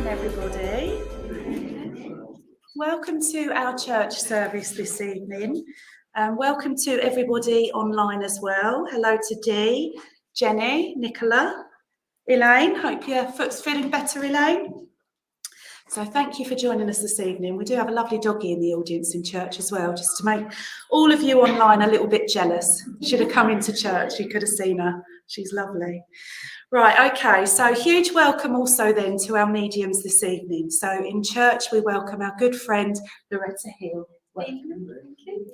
Everybody. Welcome to our church service this evening. Welcome to everybody online as well. Hello to Dee, Jenny, Nicola, Elaine. Hope your foot's feeling better, Elaine. So thank you for joining us this evening. We do have a lovely doggy in the audience in church as well, just to make all of you online a little bit jealous. Should have come into church, you could have seen her. She's lovely. Right, okay, so huge welcome also then to our mediums this evening. So in church we welcome our good friend Loretta Hill. Welcome. Thank you.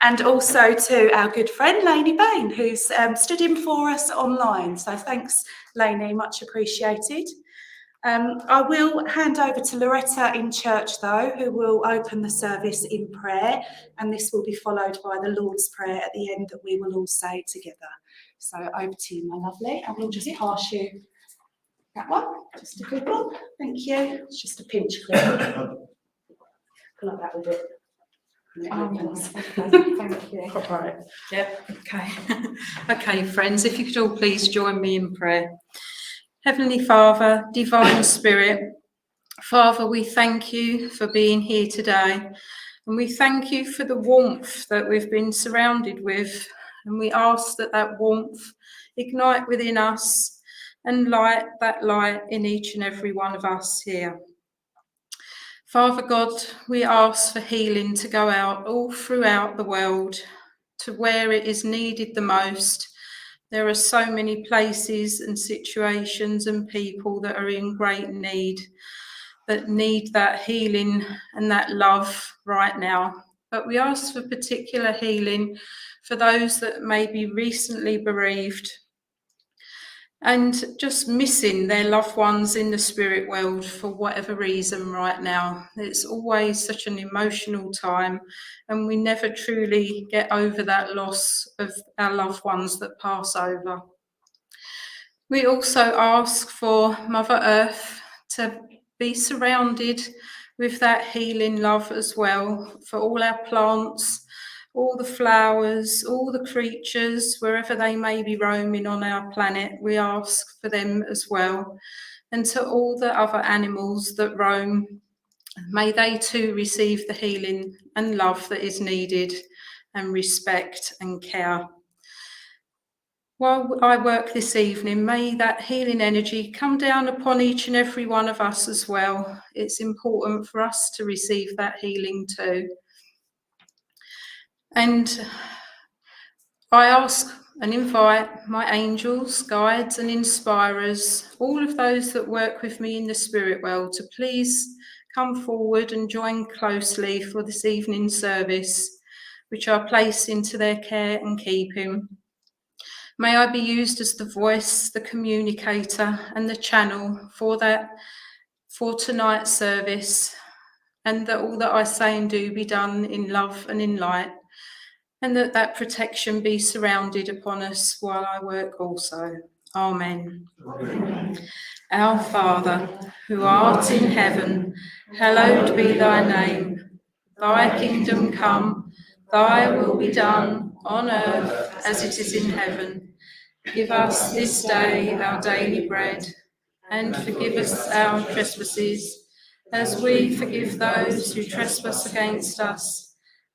And also to our good friend Lainey Baine, who's stood in for us online. So thanks, Lainey, much appreciated. I will hand over to Loretta in church though, who will open the service in prayer, and this will be followed by the Lord's Prayer at the end that we will all say together. So over to you, my lovely. I will just pass you that one, just a good one. Thank you. It's just a pinch clip. Like that with it. Thank you. All right. Yep. Okay. Okay, friends, if you could all please join me in prayer. Heavenly Father, Divine Spirit, Father, we thank you for being here today, and we thank you for the warmth that we've been surrounded with. And we ask that that warmth ignite within us and light that light in each and every one of us here. Father God, we ask for healing to go out all throughout the world to where it is needed the most. There are so many places and situations and people that are in great need, that need that healing and that love right now. But we ask for particular healing for those that may be recently bereaved, and just missing their loved ones in the spirit world for whatever reason right now. It's always such an emotional time, and we never truly get over that loss of our loved ones that pass over. We also ask for Mother Earth to be surrounded with that healing love as well, for all our plants, all the flowers, all the creatures, wherever they may be roaming on our planet, we ask for them as well. And to all the other animals that roam, may they too receive the healing and love that is needed, and respect and care. While I work this evening, may that healing energy come down upon each and every one of us as well. It's important for us to receive that healing too. And I ask and invite my angels, guides and inspirers, all of those that work with me in the spirit world, to please come forward and join closely for this evening's service, which I place into their care and keeping. May I be used as the voice, the communicator and the channel for tonight's service, and that all that I say and do be done in love and in light, and that protection be surrounded upon us while I work also. Amen. Amen. Our Father, who art in heaven, hallowed be thy name. Thy kingdom come, thy will be done on earth as it is in heaven. Give us this day our daily bread, and forgive us our trespasses, as we forgive those who trespass against us.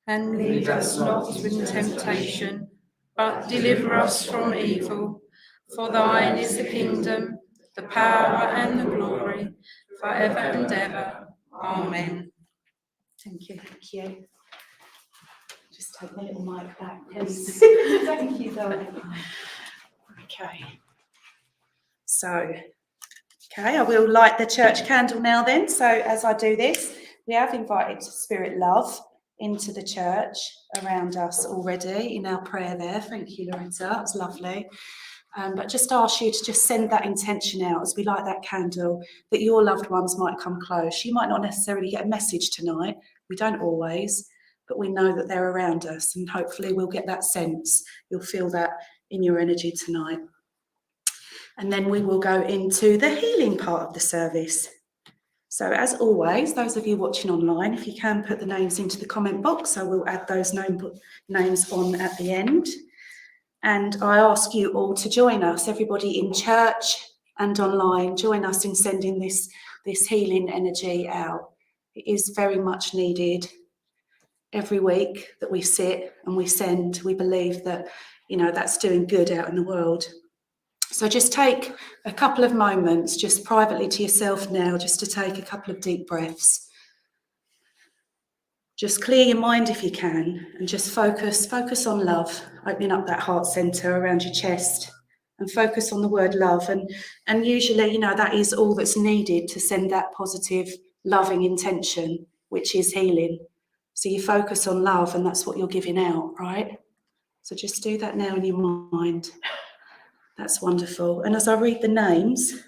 And lead us not into temptation, but deliver us from evil. For thine is the kingdom, the power and the glory, forever and ever. Amen. Thank you. Thank you. Just take my little mic back, please. Thank you, darling. Okay. So, I will light the church candle now then. So as I do this, we have invited Spirit Love into the church around us already in our prayer there. Thank you, Lorenza. It's lovely. But just ask you to just send that intention out as we light that candle, that your loved ones might come close. You might not necessarily get a message tonight. We don't always, but we know that they're around us, and hopefully we'll get that sense. You'll feel that in your energy tonight. And then we will go into the healing part of the service. So as always, those of you watching online, if you can put the names into the comment box, I will add those names on at the end. And I ask you all to join us, everybody in church and online, join us in sending this healing energy out. It is very much needed. Every week that we sit and we send, we believe that, that's doing good out in the world. So just take a couple of moments, just privately to yourself now, just to take a couple of deep breaths. Just clear your mind if you can, and just focus on love, opening up that heart center around your chest, and focus on the word love. And usually, that is all that's needed to send that positive, loving intention, which is healing. So you focus on love, and that's what you're giving out, right? So just do that now in your mind. That's wonderful. And as I read the names,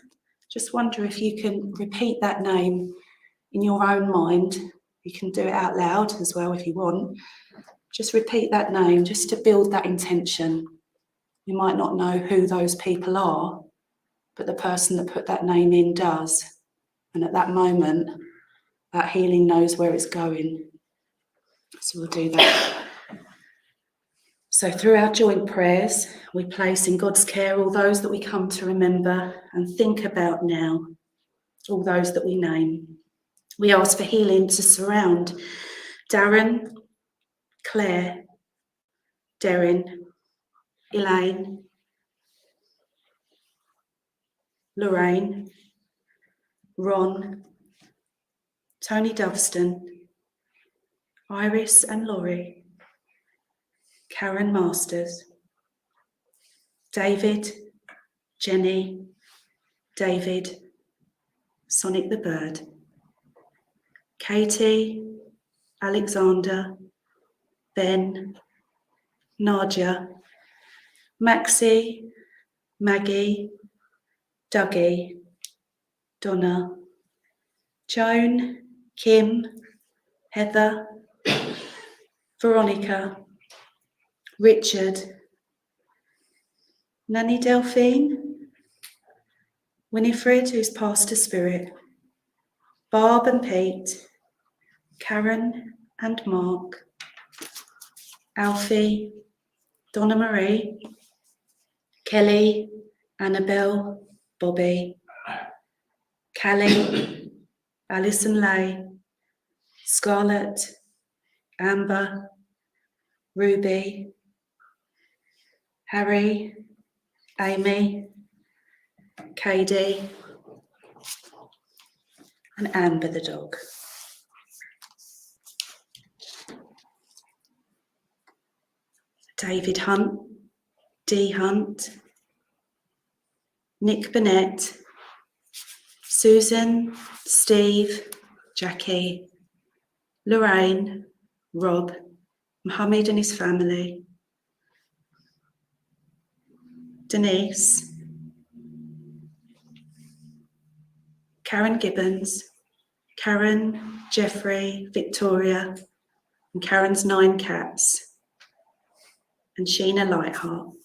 just wonder if you can repeat that name in your own mind. You can do it out loud as well if you want. Just repeat that name just to build that intention. You might not know who those people are, but the person that put that name in does. And at that moment, that healing knows where it's going. So we'll do that. So through our joint prayers, we place in God's care all those that we come to remember and think about now, all those that we name. We ask for healing to surround Darren, Claire, Derrin, Elaine, Lorraine, Ron, Tony Doveston, Iris and Laurie, Karen Masters, David, Jenny, David, Sonic the Bird, Katie, Alexander, Ben, Nadia, Maxie, Maggie, Dougie, Donna, Joan, Kim, Heather, Veronica, Richard, Nanny Delphine, Winifred, who's passed to spirit, Barb and Pete, Karen and Mark, Alfie, Donna Marie, Kelly, Annabelle, Bobby, Callie, Alison Lay, Scarlett, Amber, Ruby, Harry, Amy, Katie, and Amber the dog. David Hunt, Dee Hunt, Nick Burnett, Susan, Steve, Jackie, Lorraine, Rob, Mohammed and his family, Denise, Karen Gibbons, Karen, Jeffrey, Victoria, and Karen's 9 cats, and Sheena Lightheart.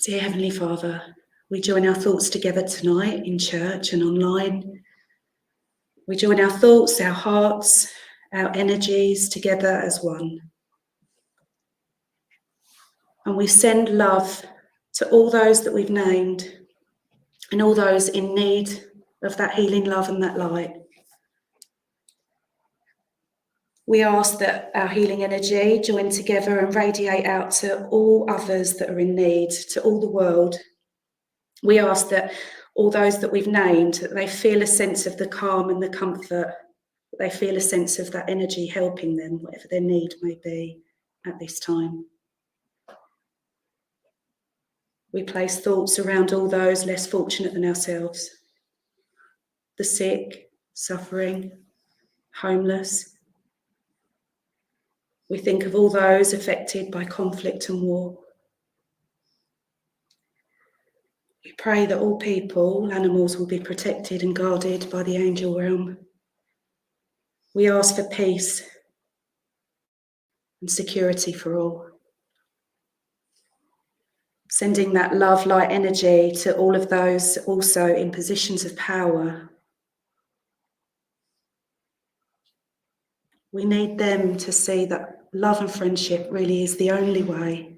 Dear Heavenly Father, we join our thoughts together tonight in church and online. We join our thoughts, our hearts, our energies together as one. And we send love to all those that we've named and all those in need of that healing love and that light. We ask that our healing energy join together and radiate out to all others that are in need, to all the world. We ask that all those that we've named, that they feel a sense of the calm and the comfort, that they feel a sense of that energy helping them, whatever their need may be at this time. We place thoughts around all those less fortunate than ourselves, the sick, suffering, homeless. We think of all those affected by conflict and war. We pray that all people, animals, will be protected and guarded by the angel realm. We ask for peace and security for all. Sending that love, light energy to all of those also in positions of power. We need them to see that love and friendship really is the only way.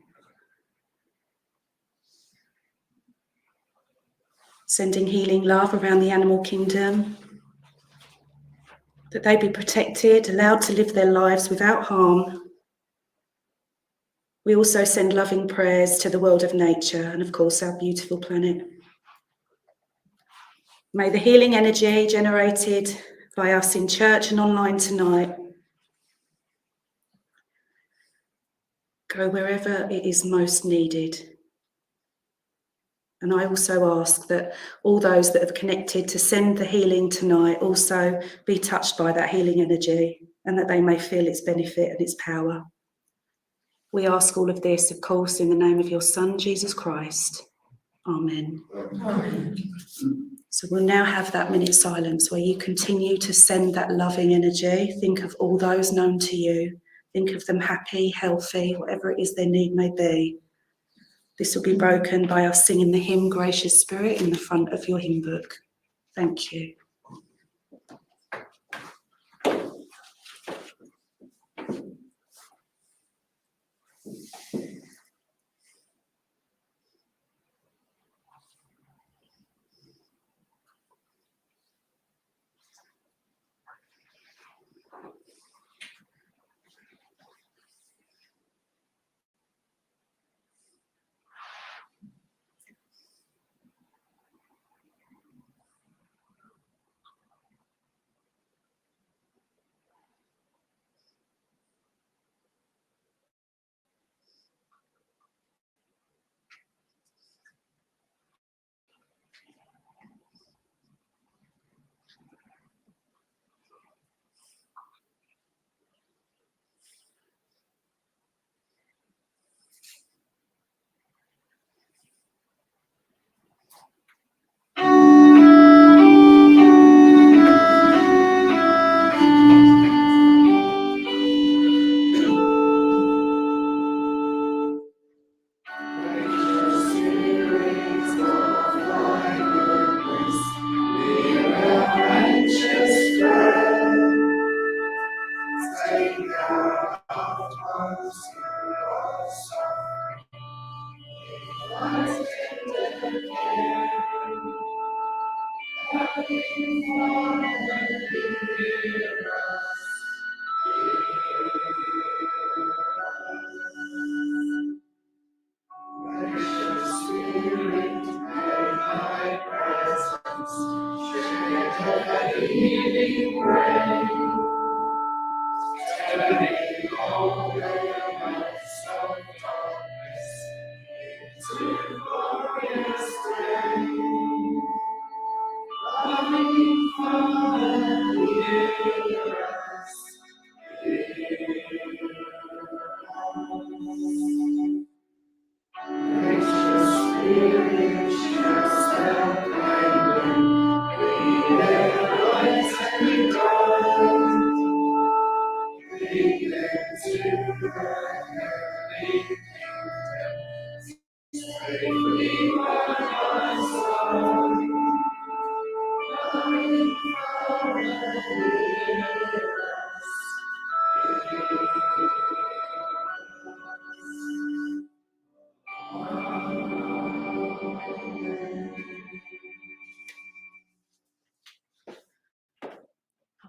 Sending healing love around the animal kingdom, that they be protected, allowed to live their lives without harm. We also send loving prayers to the world of nature and, of course, our beautiful planet. May the healing energy generated by us in church and online tonight go wherever it is most needed. And I also ask that all those that have connected to send the healing tonight also be touched by that healing energy and that they may feel its benefit and its power. We ask all of this, of course, in the name of your Son, Jesus Christ. Amen. Amen. So we'll now have that minute silence where you continue to send that loving energy. Think of all those known to you. Think of them happy, healthy, whatever it is their need may be. This will be broken by us singing the hymn Gracious Spirit in the front of your hymn book. Thank you.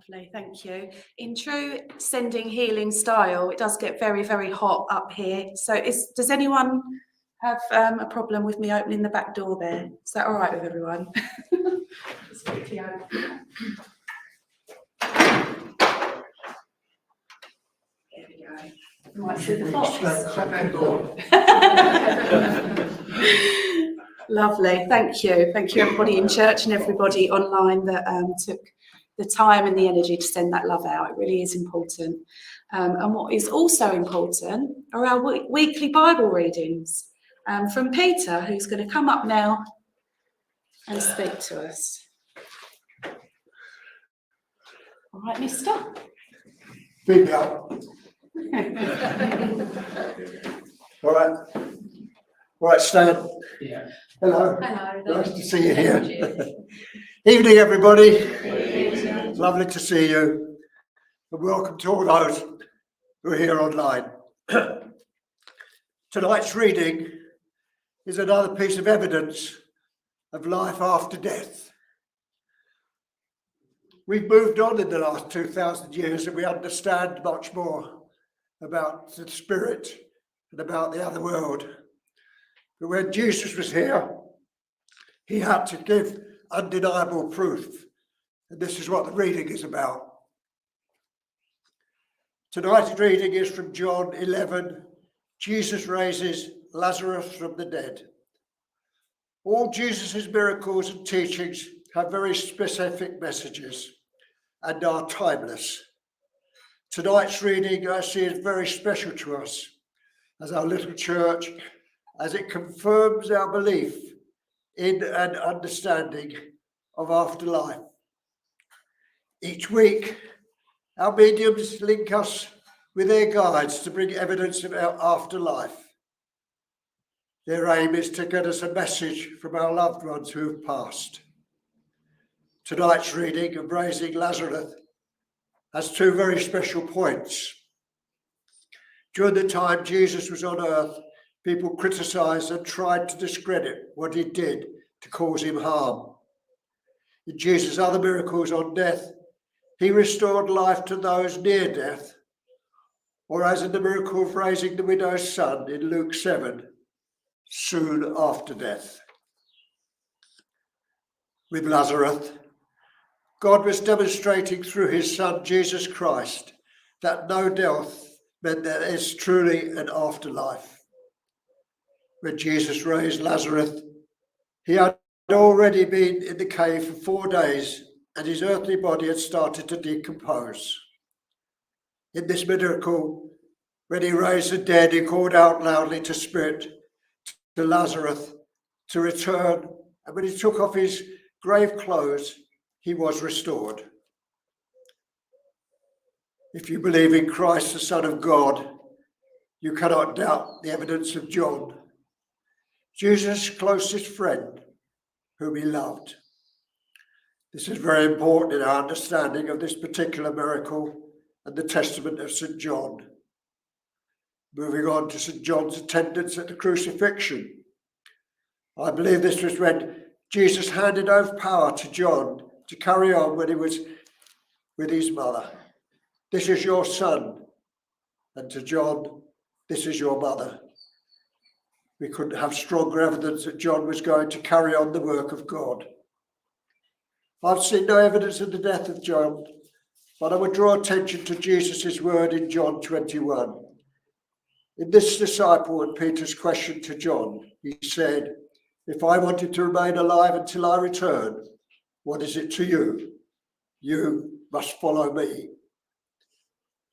Lovely, thank you. In true sending healing style, it does get very, very hot up here. So does anyone have a problem with me opening the back door there? Is that all right with everyone? Just quickly open that. There we go. You might see the fox. Lovely, thank you. Thank you everybody in church and everybody online that took the time and the energy to send that love out. It really is important. And what is also important are our weekly Bible readings from Peter, who's going to come up now and speak to us. All right, mister. Big help. All right. All right, Stan. Yeah. Hello. Hello. Nice to see you here. Evening, everybody. It's lovely to see you. And welcome to all those who are here online. Tonight's reading is another piece of evidence of life after death. We've moved on in the last 2,000 years and we understand much more about the spirit and about the other world. But when Jesus was here, he had to give undeniable proof. And this is what the reading is about. Tonight's reading is from John 11. Jesus raises Lazarus from the dead. All Jesus' miracles and teachings have very specific messages and are timeless. Tonight's reading, I see, is very special to us as our little church, as it confirms our belief in and understanding of afterlife. Each week, our mediums link us with their guides to bring evidence of our afterlife. Their aim is to get us a message from our loved ones who have passed. Tonight's reading of raising Lazarus has two very special points. During the time Jesus was on earth, people criticised and tried to discredit what he did to cause him harm. In Jesus' other miracles on death, he restored life to those near death, or as in the miracle of raising the widow's son in Luke 7, soon after death. With Lazarus, God was demonstrating through his son Jesus Christ that no death meant there is truly an afterlife. When Jesus raised Lazarus, he had already been in the cave for 4 days and his earthly body had started to decompose. In this miracle, when he raised the dead, he called out loudly to spirit, to Lazarus, to return, and when he took off his grave clothes, he was restored. If you believe in Christ, the Son of God, you cannot doubt the evidence of John, Jesus' closest friend, whom he loved. This is very important in our understanding of this particular miracle and the testament of St. John. Moving on to St. John's attendance at the crucifixion. I believe this was when Jesus handed over power to John to carry on when he was with his mother. This is your son. And to John, this is your mother. We couldn't have stronger evidence that John was going to carry on the work of God. I've seen no evidence of the death of John, but I would draw attention to Jesus' word in John 21. In this disciple and Peter's question to John, he said, if I wanted to remain alive until I return, what is it to you? You must follow me.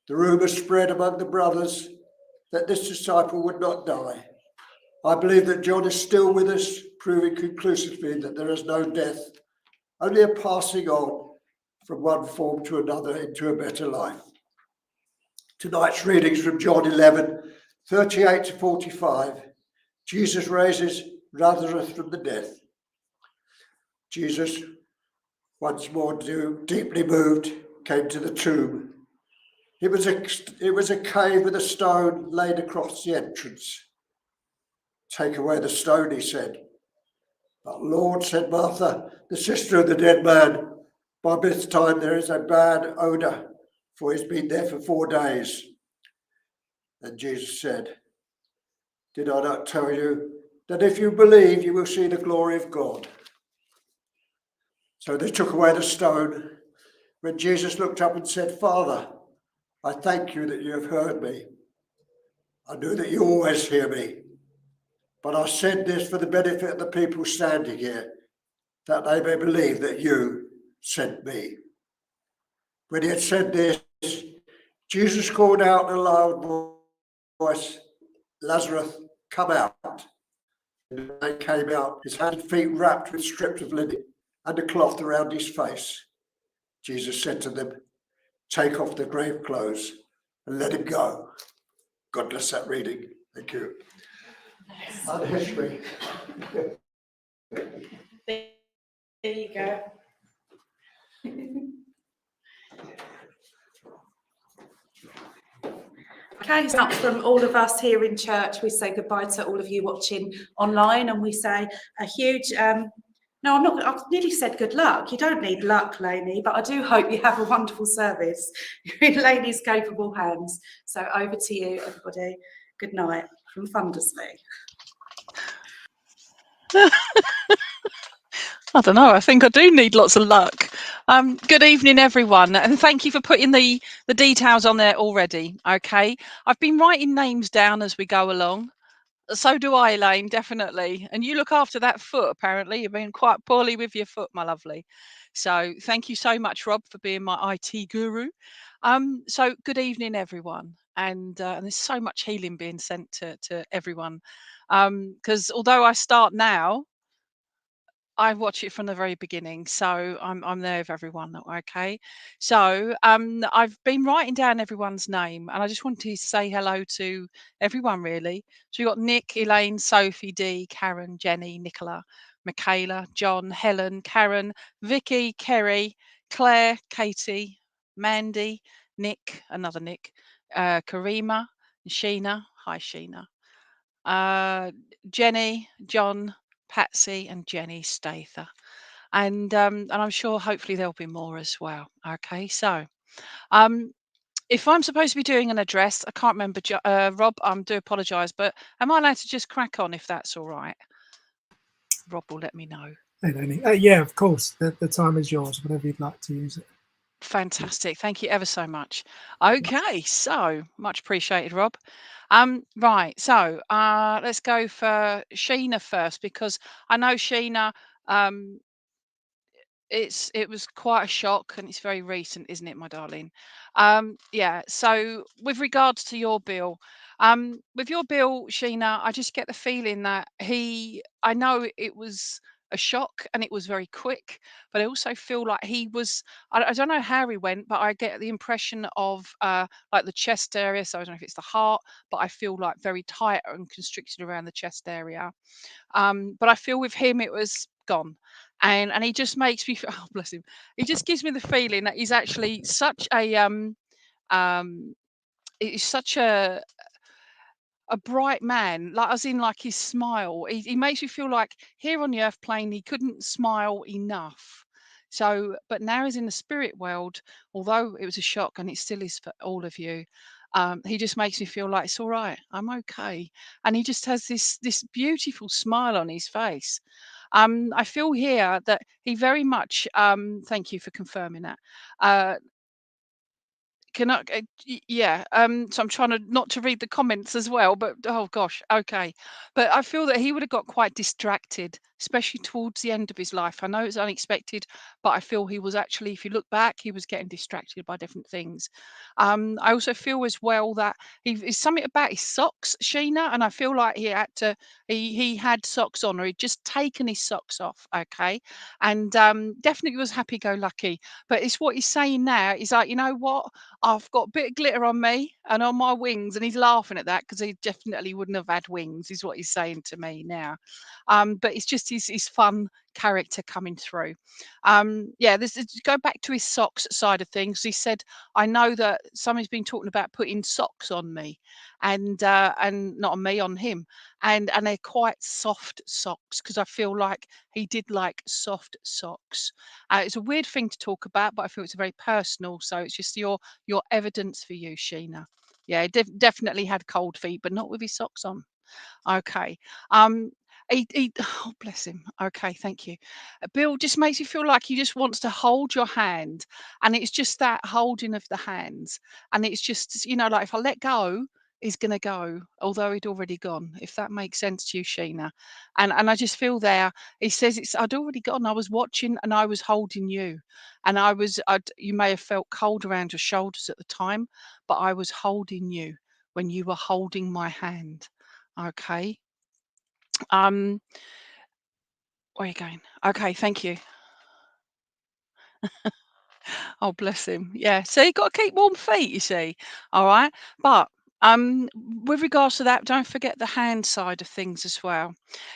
The rumour spread among the brothers that this disciple would not die. I believe that John is still with us, proving conclusively that there is no death, only a passing on from one form to another into a better life. Tonight's readings from John 11, 38 to 45. Jesus raises Lazarus from the dead. Jesus, once more deeply moved, came to the tomb. It was a cave with a stone laid across the entrance. Take away the stone, he said. But Lord, said Martha, the sister of the dead man, by this time there is a bad odour, for he's been there for 4 days. And Jesus said, did I not tell you that if you believe, you will see the glory of God? So they took away the stone. When Jesus looked up and said, Father, I thank you that you have heard me. I knew that you always hear me. But I said this for the benefit of the people standing here, that they may believe that you sent me. When he had said this, Jesus called out in a loud voice, Lazarus, come out. And the man came out, his hands and feet wrapped with strips of linen and a cloth around his face. Jesus said to them, take off the grave clothes and let him go. God bless that reading. Thank you. And history. There you go. Okay, so from all of us here in church, we say goodbye to all of you watching online, and we say a huge, no, I've nearly said good luck. You don't need luck, Lainey, but I do hope you have a wonderful service. You're in Lainey's capable hands. So over to you, everybody. Good night from Thundersby. I don't know. I think I do need lots of luck. Good evening, everyone, and thank you for putting the details on there already. Okay, I've been writing names down as we go along. So do I, Elaine, definitely. And you look after that foot. Apparently, you've been quite poorly with your foot, my lovely. So thank you so much, Rob, for being my IT guru. So good evening, everyone, and there's so much healing being sent to everyone. Because although I start now, I watch it from the very beginning, so I'm there with everyone. Okay, so I've been writing down everyone's name, and I just wanted to say hello to everyone. Really, so you got Nick, Elaine, Sophie, Dee, Karen, Jenny, Nicola, Michaela, John, Helen, Karen, Vicky, Kerry, Claire, Katie, Mandy, Nick, another Nick, Karima, Sheena. Hi, Sheena. Jenny, John, Patsy, and Jenny Stather, and I'm sure hopefully there'll be more as well. Okay, so if I'm supposed to be doing an address, I can't remember. Rob, I do apologise, but am I allowed to just crack on if that's all right? Rob will let me know. Hey, Lainey. Yeah, of course. The time is yours, whatever you'd like to use it. Fantastic. Thank you ever so much. Okay, so much appreciated, Rob. Right, so let's go for Sheena first, because I know Sheena, it was quite a shock, and it's very recent, isn't it, my darling? Yeah, so with regards to your bill, with your bill, Sheena, I just get the feeling that I know it was a shock and it was very quick, but I also feel like he was, I don't know how he went, but I get the impression of like the chest area. So I don't know if it's the heart, but I feel like very tight and constricted around the chest area. But I feel with him, it was gone. And he just makes me feel, oh, bless him. He just gives me the feeling that he's actually such a, he's such a, a bright man, like as in like his smile. He makes you feel like here on the earth plane he couldn't smile enough. So, but now he's in the spirit world, although it was a shock and it still is for all of you. He just makes me feel like it's all right. I'm okay, and he just has this beautiful smile on his face. I feel here that he very much. Thank you for confirming that. Uh, can I? Yeah. So I'm trying to not to read the comments as well, but oh gosh, okay. But I feel that he would have got quite distracted, especially towards the end of his life. I know it's unexpected, but I feel he was actually, if you look back, he was getting distracted by different things. I also feel as well that is something about his socks, Sheena, and I feel like he had to. He had socks on, or he'd just taken his socks off. Okay, and definitely was happy-go-lucky. But it's what he's saying now. He's like, you know what? I've got a bit of glitter on me and on my wings, and he's laughing at that because he definitely wouldn't have had wings, is what he's saying to me now. But it's just his fun character coming through. Yeah, this is go back to his socks side of things. He said, "I know that somebody's been talking about putting socks on me, and not on me, on him, and they're quite soft socks because I feel like he did like soft socks. It's a weird thing to talk about, but I feel it's very personal. So it's just your evidence for you, Sheena. Yeah, he definitely had cold feet, but not with his socks on. Okay. Um, he oh, bless him. Okay, thank you. Bill just makes you feel like he just wants to hold your hand, and it's just that holding of the hands, and it's just, like if I let go, he's gonna go, although he'd already gone. If that makes sense to you, Sheena. And I just feel there. He says I'd already gone. I was watching and I was holding you, and you may have felt cold around your shoulders at the time, but I was holding you when you were holding my hand. Okay. Um, where are you going? Okay, thank you. Oh, bless him. Yeah. So you got to keep warm feet, you see. All right. But with regards to that, don't forget the hand side of things as well.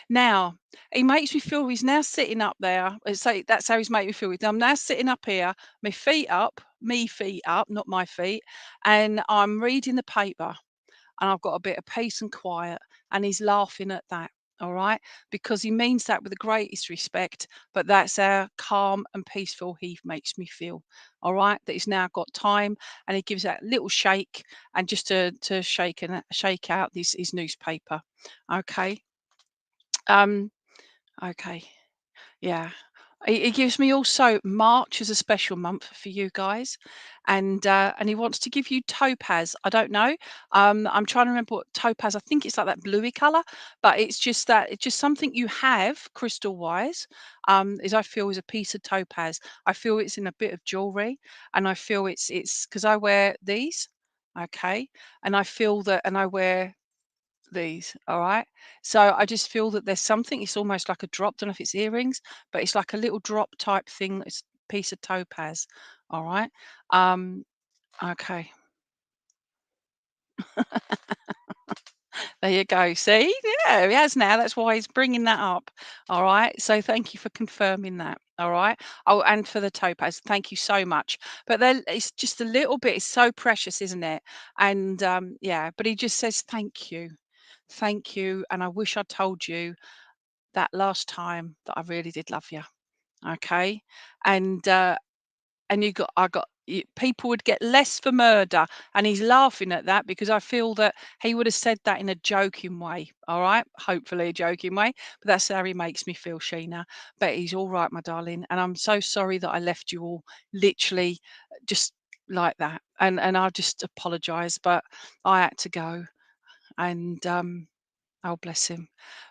Now, he makes me feel he's now sitting up there. Say that's how he's making me feel. I'm now sitting up here, me feet up, not my feet, and I'm reading the paper. And I've got a bit of peace and quiet, and he's laughing at that. All right, because he means that with the greatest respect, but that's how calm and peaceful he makes me feel. All right, that he's now got time, and he gives that little shake, and just to shake out his newspaper. Okay, um, okay. Yeah. He gives me also March as a special month for you guys, and he wants to give you topaz. I don't know. I'm trying to remember what topaz. I think it's like that bluey color, but it's just something you have crystal wise. Is I feel is a piece of topaz. I feel it's in a bit of jewelry, and I feel it's because I wear these. Okay, and I feel that, and I wear these, all right? So I just feel that there's something, it's almost like a drop, don't know if it's earrings, but it's like a little drop type thing. It's a piece of topaz, all right? Um, okay, there you go. See? Yeah, he has now. That's why he's bringing that up. All right. So thank you for confirming that. All right. Oh, and for the topaz, thank you so much. But then it's just a little bit. It's so precious, isn't it? And yeah. But he just says thank you, and I wish I told you that last time that I really did love you. Okay. And I got people would get less for murder, and he's laughing at that because I feel that he would have said that in a joking way. All right, hopefully a joking way, but that's how he makes me feel, Sheena. But he's all right, my darling, and I'm so sorry that I left you all literally just like that, and I just apologise, but I had to go, and oh, bless him.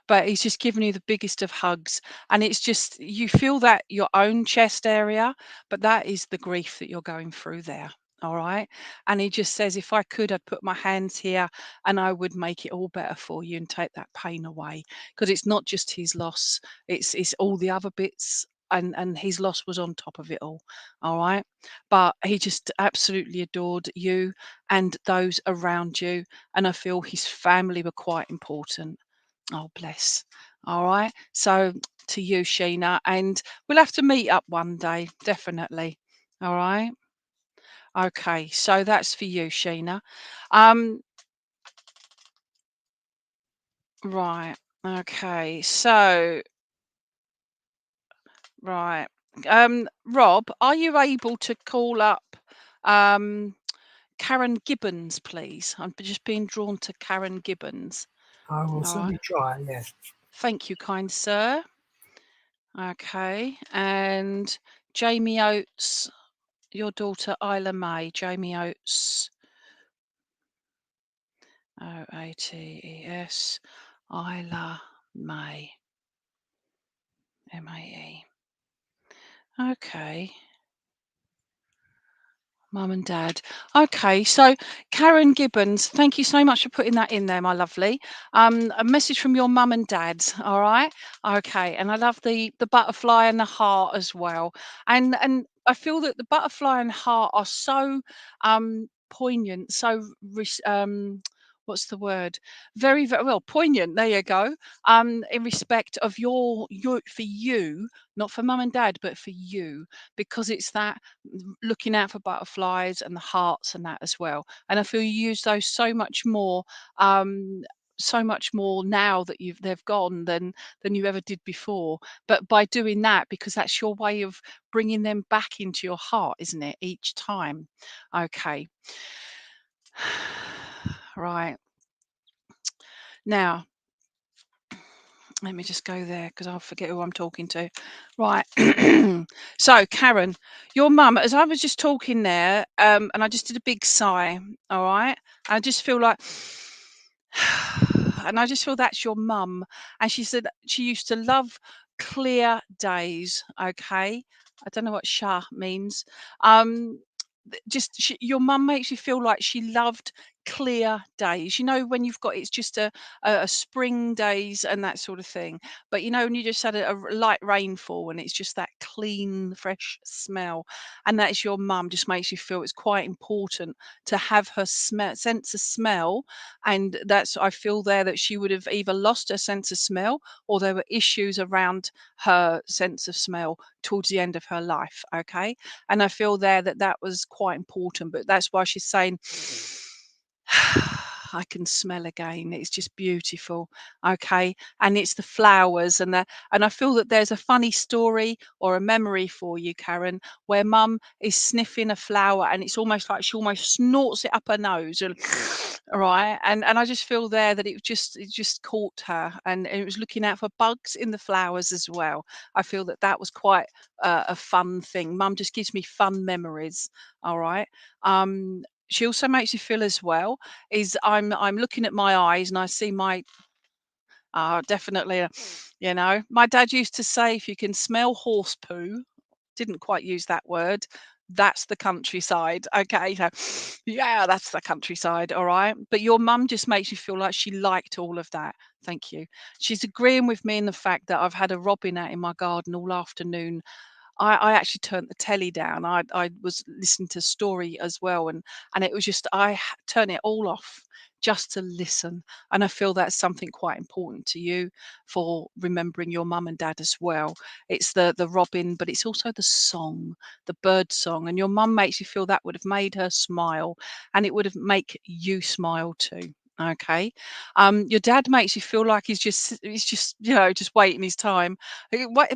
But he's just given you the biggest of hugs. And it's just, you feel that your own chest area, but that is the grief that you're going through there. All right. And he just says, if I could, I'd put my hands here and I would make it all better for you and take that pain away. Because it's not just his loss, it's all the other bits. And his loss was on top of it all right. But he just absolutely adored you and those around you, and I feel his family were quite important. Oh, bless. All right. So to you, Sheena, and we'll have to meet up one day, definitely. All right. Okay. So that's for you, Sheena. Um, Right. Okay. So, right. Rob, are you able to call up um, Karen Gibbons, please? I'm just being drawn to Karen Gibbons. I will All right. certainly try. Yeah. Thank you, kind sir. Okay. And Jamie Oates, your daughter Isla May. Jamie Oates. Oates. Isla May. Mae. Okay. Mum and Dad. Okay, so Karen Gibbons, thank you so much for putting that in there, my lovely. A message from your mum and dad. All right. Okay, and I love the butterfly and the heart as well. And I feel that the butterfly and heart are so poignant, so what's the word? Very, very well poignant. There you go. In respect of your for you, not for mum and dad, but for you, because it's that looking out for butterflies and the hearts and that as well. And I feel you use those so much more now that they've gone than you ever did before. But by doing that, because that's your way of bringing them back into your heart, isn't it? Each time. Okay. Right. Now, let me just go there because I'll forget who I'm talking to. Right. So, Karen, your mum, as I was just talking there, and I just did a big sigh. All right. I just feel like, and I just feel that's your mum. And she said she used to love clear days. Okay. I don't know what "sha" means. Your mum makes you feel like she loved clear days. You know, when you've got it's just a spring days and that sort of thing. But you know, when you just had a light rainfall and it's just that clean, fresh smell, and that is your mum, just makes you feel it's quite important to have her sense of smell. And that's I feel there that she would have either lost her sense of smell or there were issues around her sense of smell towards the end of her life. Okay. And I feel there that that was quite important, but that's why she's saying, I can smell again. It's just beautiful. Okay. And it's the flowers and I feel that there's a funny story or a memory for you, Karen, where mum is sniffing a flower and it's almost like she almost snorts it up her nose and right. And I just feel there that it just caught her and it was looking out for bugs in the flowers as well. I feel that that was quite a fun thing. Mum just gives me fun memories. All right. She also makes you feel as well is I'm looking at my eyes and I see my definitely my dad used to say if you can smell horse poo, didn't quite use that word, that's the countryside. Okay, so yeah, that's the countryside. All right, but your mum just makes you feel like she liked all of that. Thank you. She's agreeing with me in the fact that I've had a robin out in my garden all afternoon. I actually turned the telly down. I was listening to story as well, and it was just turn it all off just to listen. And I feel that's something quite important to you for remembering your mum and dad as well. It's the robin, but it's also the song, the bird song. And your mum makes you feel that would have made her smile, and it would have make you smile too. Okay. Your dad makes you feel like he's just just waiting his time. What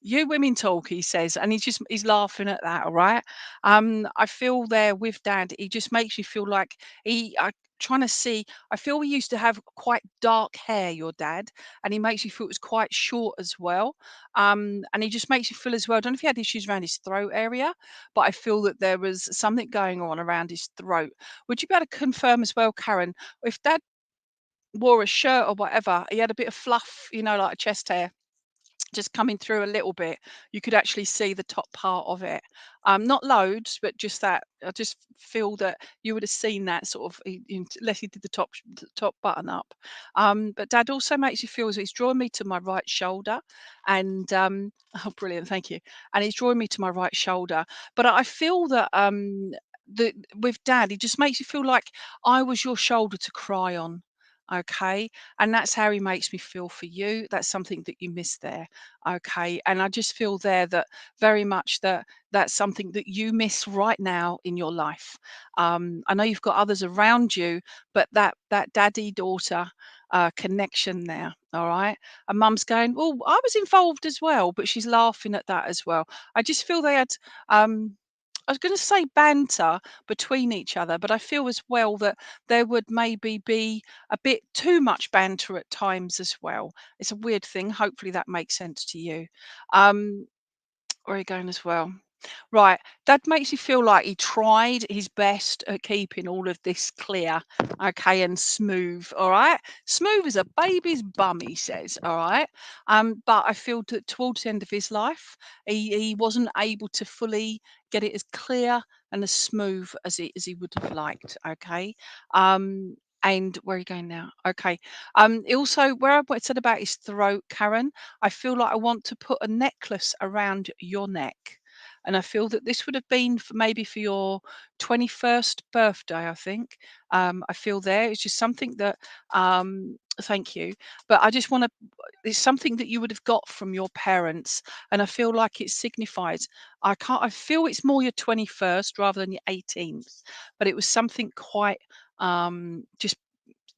you women talk, he says, and he's laughing at that. All right. I feel there with dad. He just makes you feel like I trying to see. I feel we used to have quite dark hair, your dad, and he makes you feel it was quite short as well. And he just makes you feel as well. I don't know if he had issues around his throat area, but I feel that there was something going on around his throat. Would you be able to confirm as well, Karen, if dad wore a shirt or whatever, he had a bit of fluff, like a chest hair just coming through a little bit, you could actually see the top part of it. Not loads, but just that. I just feel that you would have seen that sort of, unless he did the top button up. But Dad also makes you feel as he's drawing me to my right shoulder, and oh, brilliant, thank you. And he's drawing me to my right shoulder, but I feel that with Dad, he just makes you feel like I was your shoulder to cry on. Okay, and that's how he makes me feel for you. That's something that you missed there. Okay, and I just feel there that very much that that's something that you miss right now in your life. I know you've got others around you, but that daddy daughter connection there. All right, and mum's going, well, I was involved as well, but she's laughing at that as well. I just feel they had I was going to say banter between each other, but I feel as well that there would maybe be a bit too much banter at times as well. It's a weird thing. Hopefully that makes sense to you. Um, where are you going as well? Right, that makes you feel like he tried his best at keeping all of this clear, okay, and smooth. All right, smooth as a baby's bum, he says. All right, but I feel that towards the end of his life, he wasn't able to fully get it as clear and as smooth as he would have liked. Okay, and where are you going now? Okay, also where I said about his throat, Karen, I feel like I want to put a necklace around your neck. And I feel that this would have been for maybe for your 21st birthday, I think. I feel there. It's just something that, thank you. But I just want to, it's something that you would have got from your parents. And I feel like it signifies, I feel it's more your 21st rather than your 18th. But it was something quite,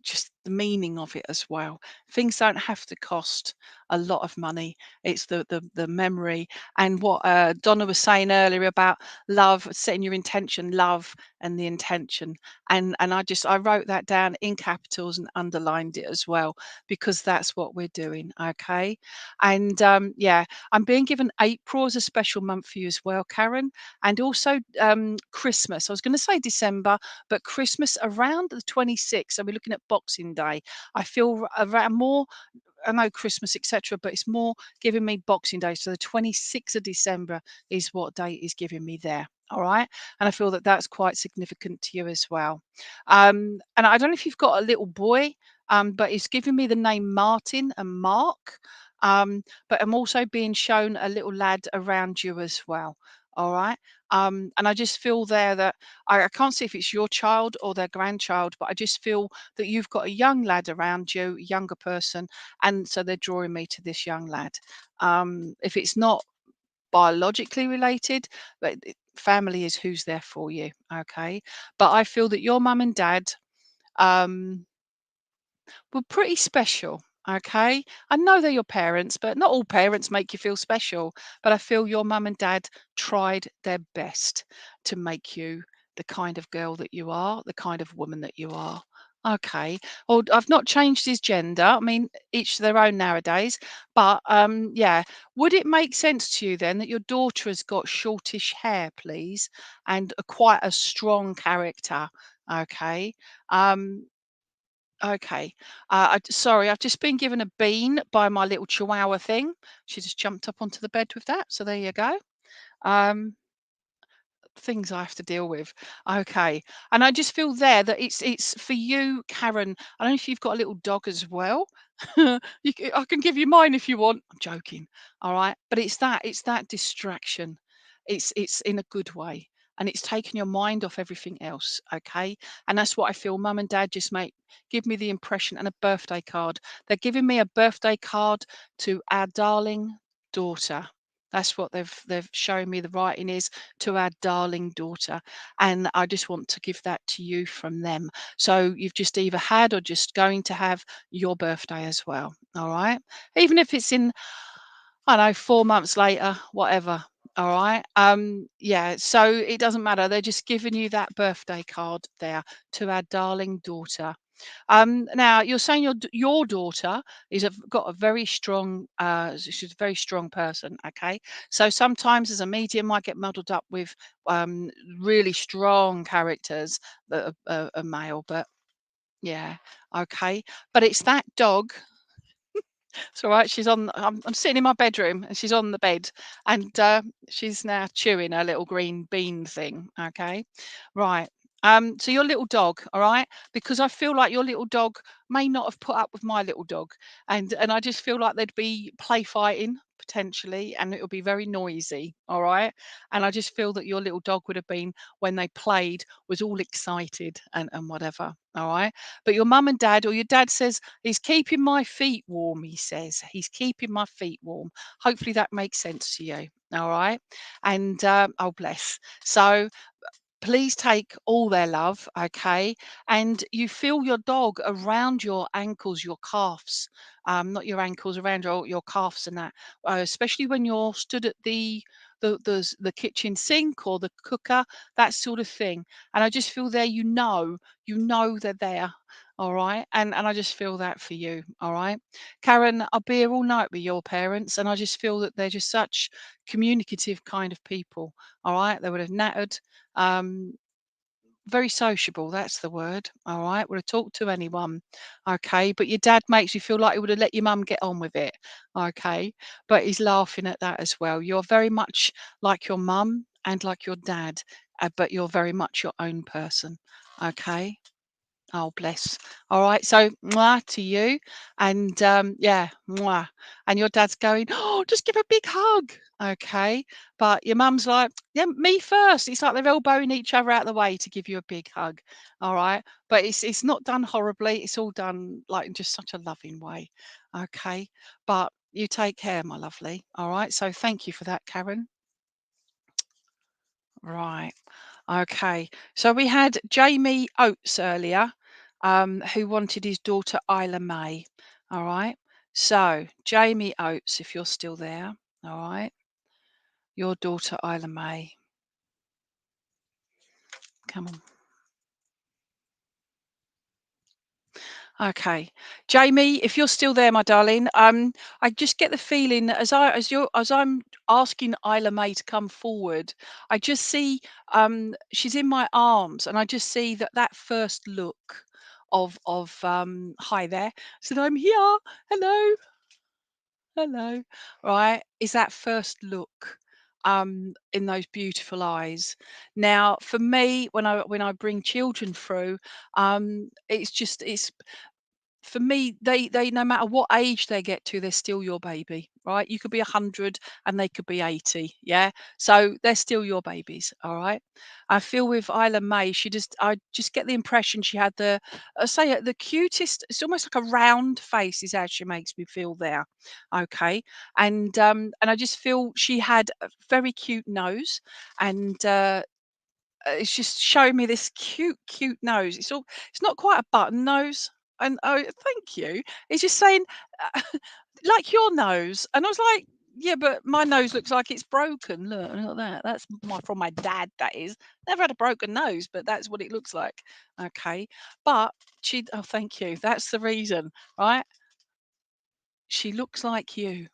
just the meaning of it as well. Things don't have to cost a lot of money. It's the memory and what Donna was saying earlier about love, setting your intention, love, and the intention. And I wrote that down in capitals and underlined it as well because that's what we're doing. Okay, and yeah, I'm being given April as a special month for you as well, Karen, and also Christmas. I was going to say December, but Christmas around the 26th. So we're looking at Boxing Day. I feel around more. I know Christmas, etc., but it's more giving me Boxing Day. So the 26th of December is what date is giving me there. All right. And I feel that that's quite significant to you as well. And I don't know if you've got a little boy, but it's giving me the name Martin and Mark. But I'm also being shown a little lad around you as well. All right. And I just feel there that I can't see if it's your child or their grandchild, but I just feel that you've got a young lad around you, a younger person, and so they're drawing me to this young lad. If it's not biologically related, but family is who's there for you, okay? But I feel that your mum and dad um, were pretty special. Okay, I know they're your parents, but not all parents make you feel special. But I feel your mum and dad tried their best to make you the kind of girl that you are, the kind of woman that you are. Okay. Well, I've not changed his gender. I mean, each to their own nowadays. But yeah, would it make sense to you then that your daughter has got shortish hair, please, and quite a strong character? Okay. Um, Okay. Sorry, I've just been given a bean by my little chihuahua thing. She just jumped up onto the bed with that. So there you go. Um, things I have to deal with. Okay. And I just feel there that it's for you, Karen. I don't know if you've got a little dog as well. I can give you mine if you want. I'm joking. All right. But it's that distraction. It's in a good way. And it's taken your mind off everything else. Okay. And that's what I feel. Mum and dad just give me the impression and a birthday card. They're giving me a birthday card to our darling daughter. That's what they've shown me the writing is to our darling daughter. And I just want to give that to you from them. So you've just either had or just going to have your birthday as well. All right. Even if it's in, I don't know, 4 months later, whatever. All right. Yeah. So it doesn't matter. They're just giving you that birthday card there to our darling daughter. Now you're saying your daughter got a very strong. She's a very strong person. Okay, so sometimes as a medium, I get muddled up with really strong characters that are male. But yeah, okay. But it's that dog. It's all right. She's on. I'm sitting in my bedroom, and she's on the bed, and she's now chewing her little green bean thing. Okay, right. So your little dog, all right, because I feel like your little dog may not have put up with my little dog, and I just feel like there'd be play fighting potentially, and it'll be very noisy. All right. And I just feel that your little dog would have been, when they played, was all excited and whatever. All right. But your mum and dad, or your dad says, he's keeping my feet warm. He says, he's keeping my feet warm. Hopefully that makes sense to you. All right. And oh, bless. So please take all their love, okay? And you feel your dog around your ankles, your calves, not your ankles, around your calves and that, especially when you're stood at the kitchen sink or the cooker, that sort of thing. And I just feel there, you know they're there. All right. And I just feel that for you. All right. Karen, I'll be here all night with your parents, and I just feel that they're just such communicative kind of people. All right. They would have nattered. Um, very sociable, that's the word. All right. Would have talked to anyone. Okay. But your dad makes you feel like he would have let your mum get on with it. Okay. But he's laughing at that as well. You're very much like your mum and like your dad, but you're very much your own person. Okay. Oh, bless. All right. So, mwah to you. And yeah, mwah. And your dad's going, oh, just give a big hug. Okay. But your mum's like, yeah, me first. It's like they're elbowing each other out of the way to give you a big hug. All right. But it's not done horribly. It's all done like in just such a loving way. Okay. But you take care, my lovely. All right. So thank you for that, Karen. Right. Okay. So we had Jamie Oates earlier, who wanted his daughter Isla May. All right. So Jamie Oates, if you're still there, all right. Your daughter Isla May. Come on. Okay. Jamie, if you're still there, my darling, I just get the feeling that as I'm asking Isla May to come forward, I just see she's in my arms, and I just see that first look of hi there. So I'm here. Hello. Hello. Right. Is that first look in those beautiful eyes. Now, for me, when I bring children through, it's for me, they no matter what age they get to, they're still your baby, right? You could be 100 and they could be 80, yeah. So they're still your babies, all right. I feel with Isla May, I just get the impression she had I say the cutest. It's almost like a round face is how she makes me feel there, okay. And I just feel she had a very cute nose, and it's just showing me this cute nose. It's not quite a button nose. And oh, thank you. It's just saying, like your nose. And I was like, yeah, but my nose looks like it's broken. Look at that. That's from my dad. That is. Never had a broken nose, but that's what it looks like. Okay. But oh, thank you. That's the reason, right? She looks like you.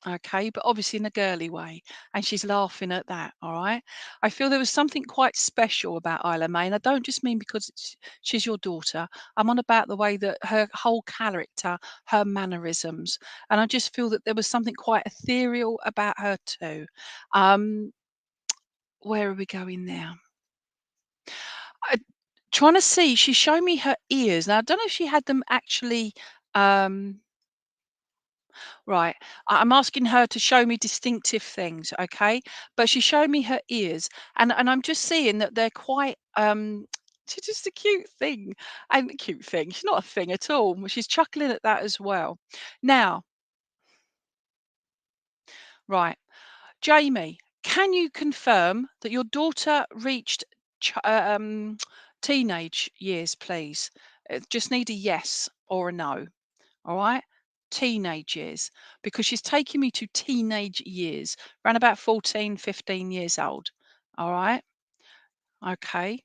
Okay, but obviously in a girly way, and she's laughing at that. All right, I feel there was something quite special about Isla May, and I don't just mean because she's your daughter. I'm on about the way that her whole character, her mannerisms, and I just feel that there was something quite ethereal about her too. Um, where are we going now? I, trying to see. She showed me her ears. Now I don't know if she had them actually. Um, Right. I'm asking her to show me distinctive things, okay? But she showed me her ears, and I'm just seeing that they're quite she's just a cute thing. And cute thing. She's not a thing at all. She's chuckling at that as well. Now, right. Jamie, can you confirm that your daughter reached teenage years, please? Just need a yes or a no. All right. Teenage years, because she's taking me to teenage years, around about 14, 15 years old. All right. Okay.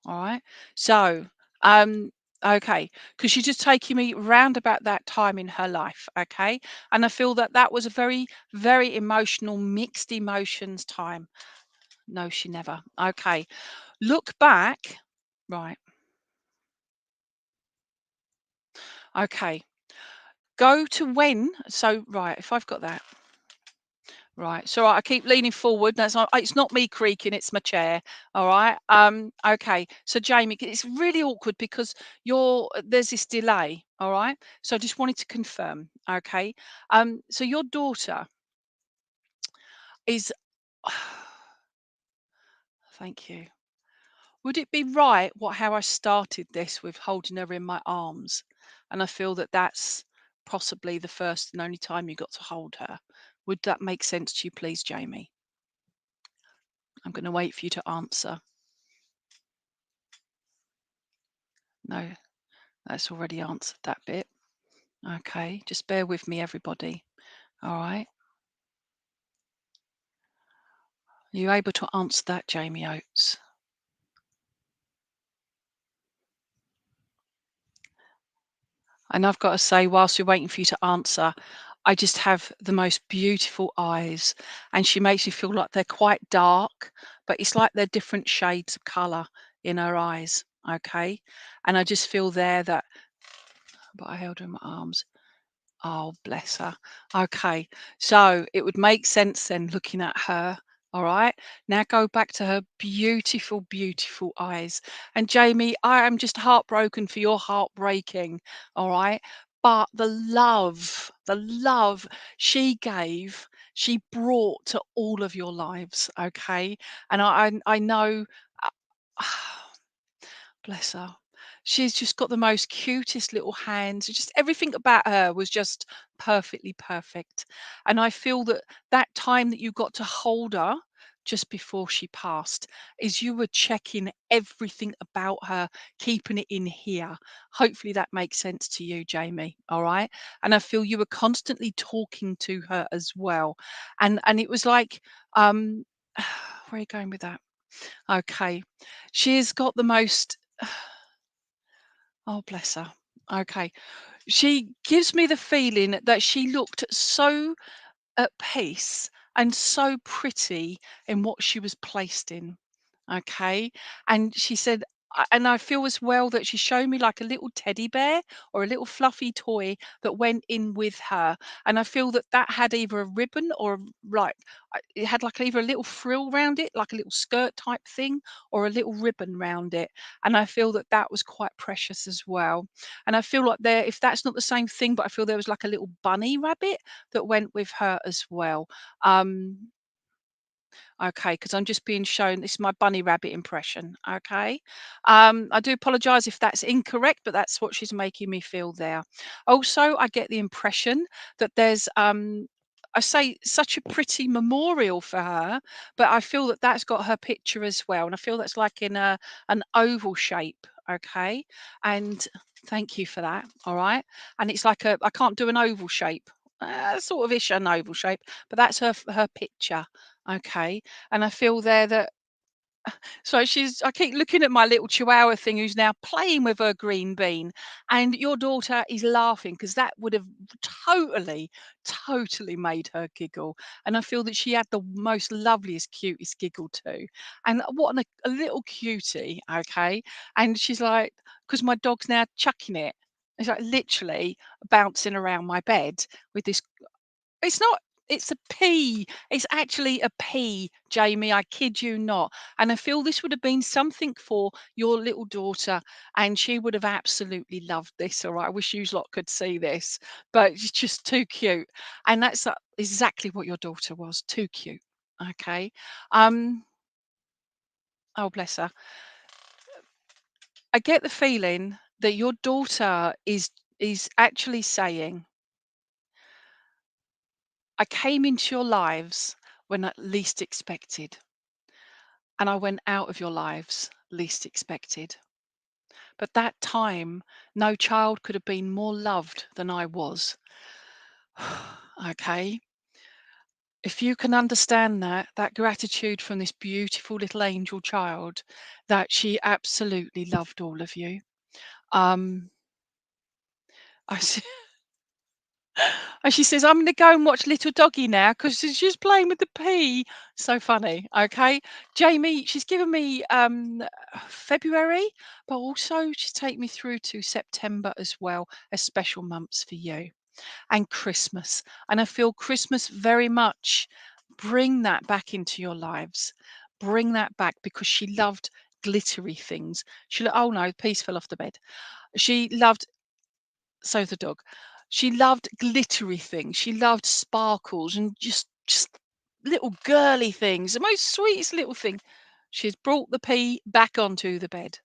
All right. So, um, okay, because she's just taking me round about that time in her life. Okay. And I feel that that was a very, very emotional, mixed emotions time. No, she never. Okay. Look back. Right. Okay. Go to when. So, right. If I've got that. Right. So I keep leaning forward. That's not, it's not me creaking, it's my chair. All right. Okay. So Jamie, it's really awkward because there's this delay. All right. So I just wanted to confirm. Okay. So your daughter is thank you. Would it be right how I started this with holding her in my arms? And I feel that that's possibly the first and only time you got to hold her. Would that make sense to you, please, Jamie? I'm going to wait for you to answer. No, that's already answered that bit. Okay, just bear with me, everybody. All right. Are you able to answer that, Jamie Oates? And I've got to say, whilst we're waiting for you to answer, I just have the most beautiful eyes, and she makes me feel like they're quite dark, but it's like they're different shades of colour in her eyes. Okay, and I just feel there that, but I held her in my arms. Oh, bless her. Okay. So it would make sense then looking at her. All right. Now go back to her beautiful, beautiful eyes. And Jamie, I am just heartbroken for your heartbreaking. All right. But the love she gave, she brought to all of your lives. Okay. And I know. uh, Bless her. She's just got the most cutest little hands. Just everything about her was just perfectly perfect. And I feel that that time that you got to hold her just before she passed is you were checking everything about her, keeping it in here. Hopefully that makes sense to you, Jamie. All right. And I feel you were constantly talking to her as well. And it was like, where are you going with that? Okay. She's got the most oh, bless her. Okay. She gives me the feeling that she looked so at peace and so pretty in what she was placed in. Okay. And she said, and I feel as well that she showed me like a little teddy bear or a little fluffy toy that went in with her. And I feel that that had either a ribbon or like it had like either a little frill round it, like a little skirt type thing, or a little ribbon round it. And I feel that that was quite precious as well. And I feel like there, if that's not the same thing, but I feel there was like a little bunny rabbit that went with her as well. Um, okay, because I'm just being shown this is my bunny rabbit impression. Okay. I do apologize if that's incorrect, but that's what she's making me feel there. Also, I get the impression that there's I say such a pretty memorial for her, but I feel that that's got her picture as well. And I feel that's like in an oval shape. Okay. And thank you for that. All right. And it's like I can't do an oval shape. Sort of ish an oval shape, but that's her picture. Okay. And I feel there that so I keep looking at my little chihuahua thing who's now playing with her green bean, and your daughter is laughing because that would have totally, totally made her giggle. And I feel that she had the most loveliest, cutest giggle too. And what a little cutie, okay? And she's like, because my dog's now chucking it. It's like literally bouncing around my bed with this it's not. It's a pea. It's actually a pea, Jamie. I kid you not. And I feel this would have been something for your little daughter, and she would have absolutely loved this. All right. I wish you lot could see this, but it's just too cute. And that's exactly what your daughter was. Too cute. Okay. Um. Oh, bless her. I get the feeling that your daughter is actually saying, I came into your lives when I least expected. And I went out of your lives least expected. But that time, no child could have been more loved than I was. Okay. If you can understand that gratitude from this beautiful little angel child, that she absolutely loved all of you. Um, I, And she says, I'm going to go and watch Little Doggy now because she's playing with the pea. So funny. Okay. Jamie, she's given me February, but also she's taken me through to September as well as special months for you and Christmas. And I feel Christmas very much bring that back into your lives. Bring that back, because she loved glittery things. Oh no, piece fell off the bed. She loved, so the dog. She loved glittery things. She loved sparkles and just little girly things. The most sweetest little thing. She's brought the pea back onto the bed.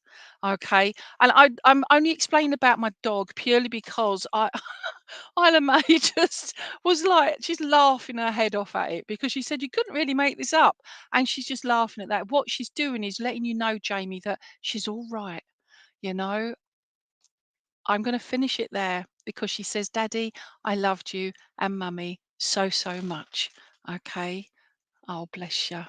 Okay. And I'm only explaining about my dog purely because Isla May just was like, she's laughing her head off at it, because she said you couldn't really make this up. And she's just laughing at that. What she's doing is letting you know, Jamie, that she's all right. You know, I'm going to finish it there, because she says, Daddy, I loved you and Mummy so, so much. Okay. Oh, bless you.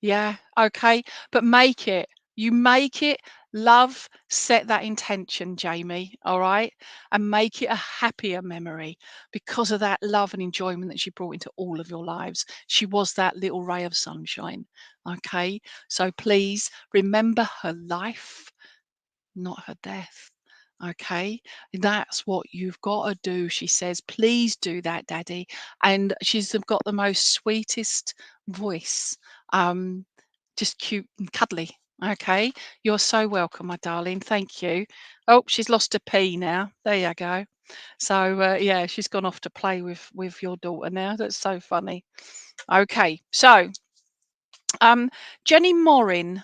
Yeah. Okay. But make it. You make it love, set that intention, Jamie. All right. And make it a happier memory because of that love and enjoyment that she brought into all of your lives. She was that little ray of sunshine. Okay. So please remember her life, not her death. Okay, that's what you've got to do. She says, please do that, Daddy. And she's got the most sweetest voice, just cute and cuddly. Okay, you're so welcome, my darling. Thank you. Oh, she's lost a pea now. There you go. So yeah, she's gone off to play with your daughter now. That's so funny. Okay, so Jenny Morin.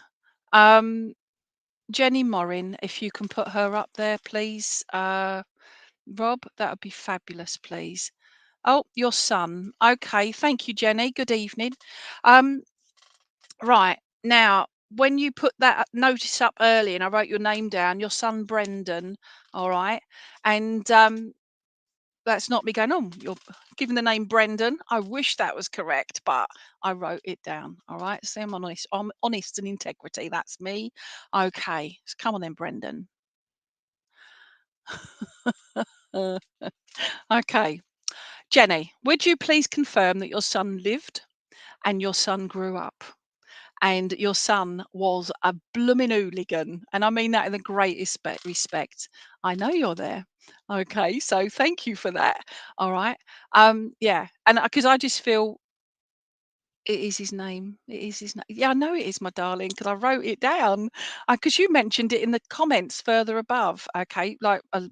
Um, Jenny Morin, if you can put her up there, please. Rob, that would be fabulous, please. Oh, your son. Okay, thank you, Jenny. Good evening. Right, now, when you put that notice up early and I wrote your name down, your son Brendan, all right, and that's not me going, oh, you're giving the name Brendan. I wish that was correct, but I wrote it down. All right. So I'm honest. I'm honest and integrity. That's me. Okay. So come on then, Brendan. Okay. Jenny, would you please confirm that your son lived and your son grew up? And your son was a blooming hooligan. And I mean that in the greatest respect. I know you're there. Okay, so thank you for that. All right. Yeah. And because I just feel it is his name. It is his name. Yeah, I know it is, my darling, because I wrote it down. Because you mentioned it in the comments further above. Okay, like a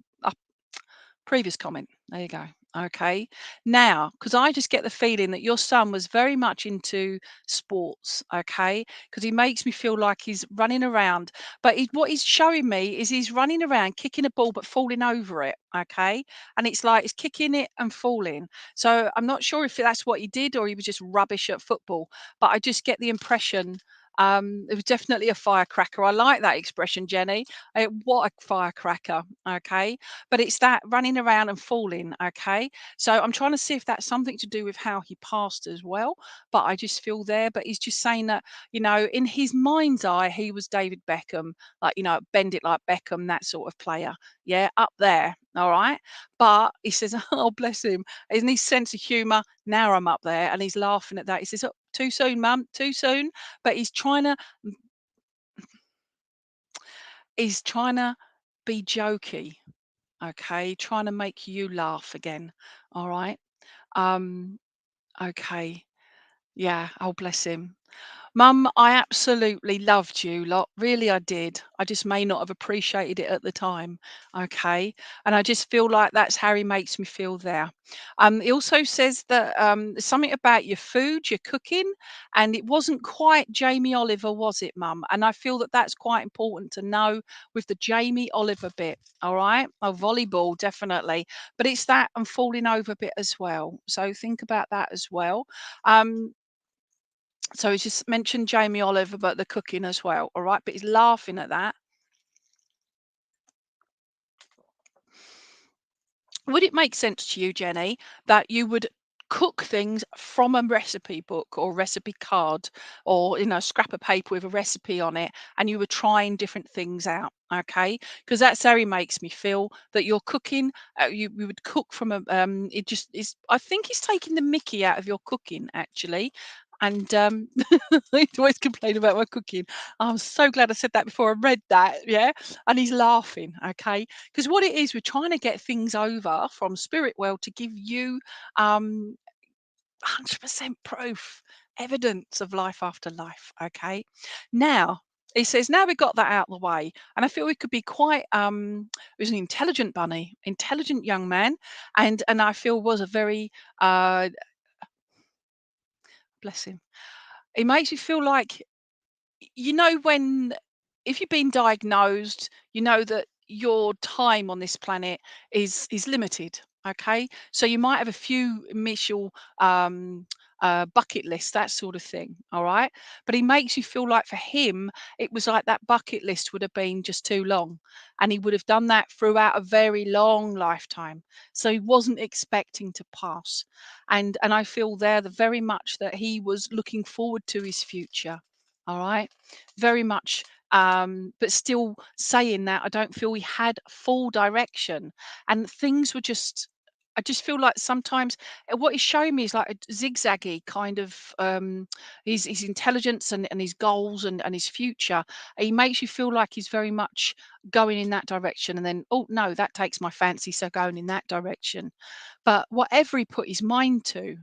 previous comment. There you go. Okay. Now, because I just get the feeling that your son was very much into sports. Okay. Because he makes me feel like he's running around. But what he's showing me is he's running around kicking a ball but falling over it. Okay. And it's like he's kicking it and falling. So I'm not sure if that's what he did or he was just rubbish at football. But I just get the impression it was definitely a firecracker. I like that expression, Jenny. What a firecracker. Okay. But it's that running around and falling. Okay. So I'm trying to see if that's something to do with how he passed as well. But I just feel there. But he's just saying that, in his mind's eye, he was David Beckham, like, bend it like Beckham, that sort of player. Yeah. Up there. All right. But he says, oh, bless him. In his sense of humour, now I'm up there. And he's laughing at that. He says, oh, too soon, mum, too soon. But he's trying to be jokey. Okay, trying to make you laugh again. All right. Um, okay. Yeah. Oh, bless him. Mum, I absolutely loved you lot. Really, I did. I just may not have appreciated it at the time. Okay. And I just feel like that's how he makes me feel there. He also says that there's something about your food, your cooking, and it wasn't quite Jamie Oliver, was it, Mum? And I feel that that's quite important to know with the Jamie Oliver bit. All right. Oh, volleyball, definitely. But it's that and falling over bit as well. So think about that as well. Um, so he's just mentioned Jamie Oliver, but the cooking as well. All right. But he's laughing at that. Would it make sense to you, Jenny, that you would cook things from a recipe book or recipe card or a scrap of paper with a recipe on it and you were trying different things out? Okay, because that's how he makes me feel, that you're cooking. You would cook from a it just is. I think he's taking the mickey out of your cooking, actually. And he always complain about my cooking. I'm so glad I said that before I read that. Yeah. And he's laughing. Okay. Because what it is, we're trying to get things over from Spirit World to give you 100% proof, evidence of life after life. Okay. Now, he says, now we've got that out of the way, and I feel we could be quite he was an intelligent bunny, intelligent young man, and I feel was a very uh bless him. He makes you feel like, when if you've been diagnosed, you know that your time on this planet is limited. Okay, so you might have a few initial bucket lists, that sort of thing. All right, but he makes you feel like for him it was like that bucket list would have been just too long, and he would have done that throughout a very long lifetime. So he wasn't expecting to pass, and I feel there the very much that he was looking forward to his future. All right, very much, but still saying that I don't feel we had full direction, and things were just, I just feel like sometimes what he's showing me is like a zigzaggy kind of his intelligence and his goals and his future. He makes you feel like he's very much going in that direction, and then, oh no, that takes my fancy, so going in that direction. But whatever he put his mind to,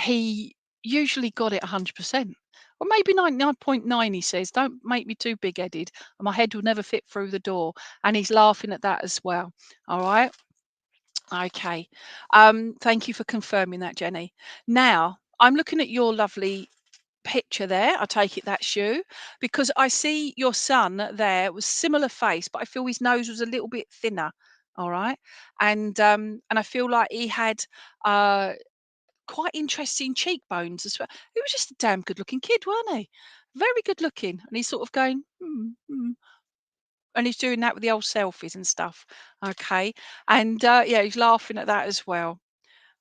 he usually got it 100%. Or maybe 99.9, he says. Don't make me too big headed. My head will never fit through the door. And he's laughing at that as well. All right. Okay. Thank you for confirming that, Jenny. Now, I'm looking at your lovely picture there. I take it that's you, because I see your son there was similar face, but I feel his nose was a little bit thinner. All right. And I feel like he had uh quite interesting cheekbones as well. He was just a damn good looking kid, weren't he? Very good looking. And he's sort of going, and he's doing that with the old selfies and stuff. Okay. And yeah, he's laughing at that as well.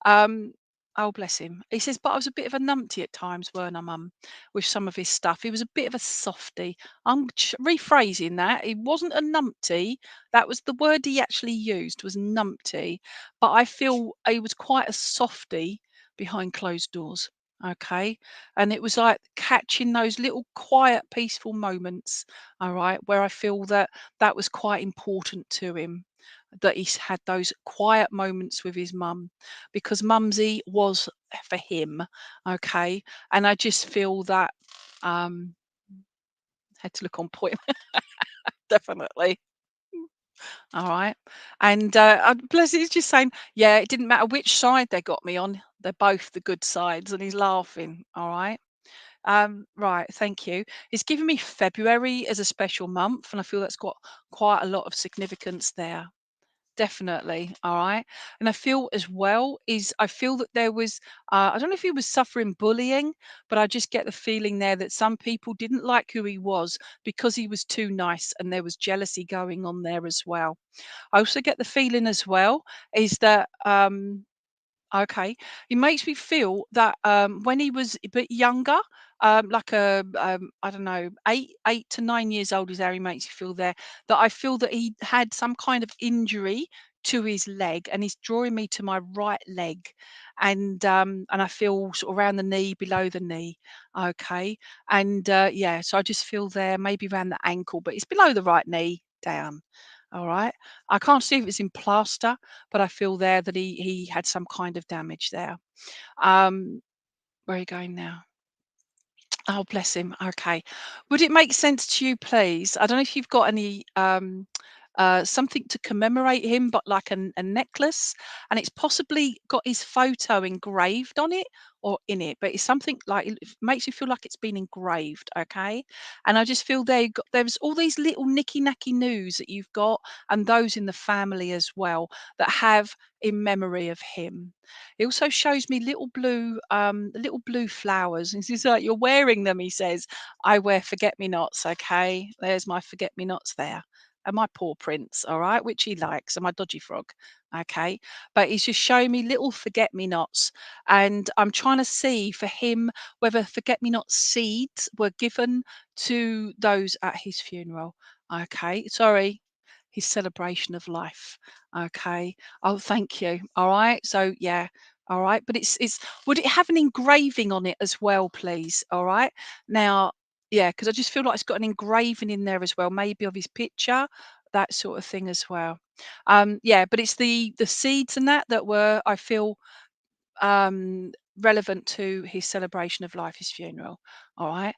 Um, oh, bless him. He says, but I was a bit of a numpty at times, weren't I, Mum, with some of his stuff. He was a bit of a softie. I'm rephrasing that. He wasn't a numpty. That was the word he actually used, was numpty. But I feel he was quite a softie behind closed doors. Okay. And it was like catching those little quiet, peaceful moments. All right. Where I feel that that was quite important to him, that he's had those quiet moments with his mum, because Mumsy was for him. Okay. And I just feel that um had to look on point. Definitely. All right. And bless it, he's just saying, yeah, it didn't matter which side they got me on, they're both the good sides, and he's laughing. All right. Right, thank you. He's given me February as a special month, and I feel that's got quite a lot of significance there. Definitely. All right. And I feel as well is I feel that there was I don't know if he was suffering bullying, but I just get the feeling there that some people didn't like who he was because he was too nice, and there was jealousy going on there as well. I also get the feeling as well is that okay. It makes me feel that when he was a bit younger, like I don't know, 8 to 9 years old is how he makes you feel there. That I feel that he had some kind of injury to his leg, and he's drawing me to my right leg, and I feel sort of around the knee, below the knee. Okay, and yeah, so I just feel there, maybe around the ankle, but it's below the right knee, down. All right. I can't see if it's in plaster, but I feel there that he had some kind of damage there. Um, where are you going now? Oh, bless him. Okay. Would it make sense to you, please? I don't know if you've got any something to commemorate him, but like a necklace, and it's possibly got his photo engraved on it or in it, but it's something like it makes you feel like it's been engraved. Okay. And I just feel there's all these little nicky nacky news that you've got, and those in the family as well, that have in memory of him. It also shows me little blue flowers. And he's like, "You're wearing them," he says. I wear forget-me-nots, okay? There's my forget-me-nots there. And my paw prints, all right, which he likes, and my dodgy frog, okay? But he's just showing me little forget-me-nots. And I'm trying to see for him whether forget-me-not seeds were given to those at his funeral. Okay, sorry, his celebration of life. Okay. Oh, thank you. All right. So yeah. All right. But it's would it have an engraving on it as well, please? All right. Now, yeah, because I just feel like it's got an engraving in there as well, maybe of his picture, that sort of thing as well. Yeah, but it's the seeds and that were, I feel, relevant to his celebration of life, his funeral. All right.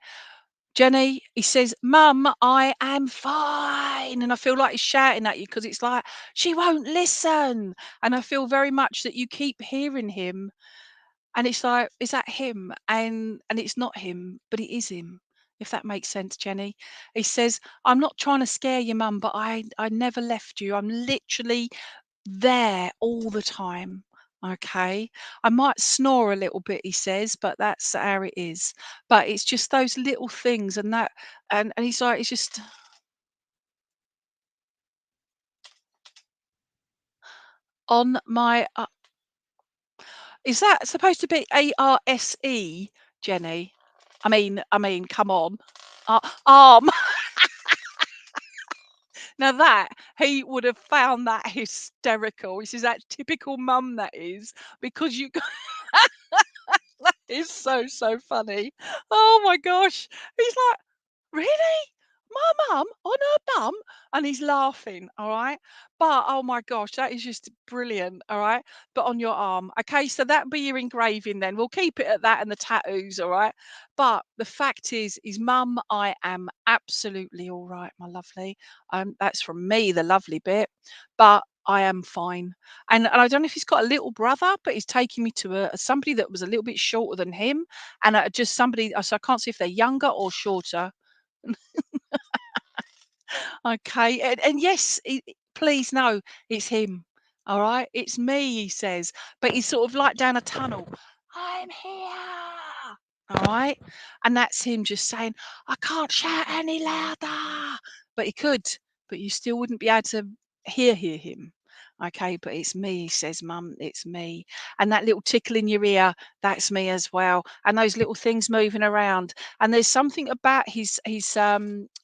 Jenny, he says, Mum, I am fine. And I feel like he's shouting at you because it's like, she won't listen. And I feel very much that you keep hearing him. And it's like, is that him? And it's not him, but it is him. If that makes sense, Jenny. He says, I'm not trying to scare you, Mum, but I never left you. I'm literally there all the time. Okay. I might snore a little bit, he says, but that's how it is. But it's just those little things and that and he's like, it's just on my is that supposed to be ARSE, Jenny? I mean, come on. Arm. Now that he would have found that hysterical. He says that typical mum that is because you that is so funny. Oh my gosh. He's like, really? My mum on her bum? And he's laughing, all right? But oh my gosh, that is just brilliant, all right? But on your arm. Okay, so that'll be your engraving then. We'll keep it at that and the tattoos, all right? But the fact is mum, I am absolutely all right, my lovely. That's from me, the lovely bit. But I am fine. And I don't know if he's got a little brother, but he's taking me to somebody that was a little bit shorter than him. And just somebody, so I can't see if they're younger or shorter. Okay, and yes, please no, it's him. All right, it's me, he says, but he's sort of like down a tunnel. I'm here. All right, and that's him just saying, I can't shout any louder, but he could, but you still wouldn't be able to hear him. Okay, but it's me, he says, Mum, it's me. And that little tickle in your ear, that's me as well. And those little things moving around. And there's something about his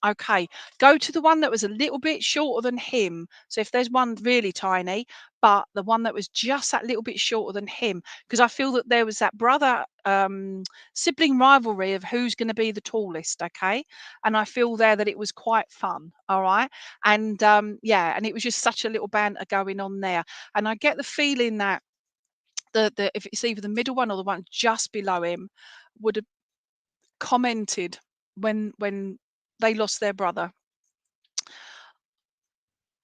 okay, go to the one that was a little bit shorter than him. So if there's one really tiny, but the one that was just that little bit shorter than him, because I feel that there was that brother sibling rivalry of who's going to be the tallest. Okay, and I feel there that it was quite fun. All right, and yeah, and it was just such a little banter going on there, and I get the feeling that the if it's either the middle one or the one just below him would have commented when they lost their brother.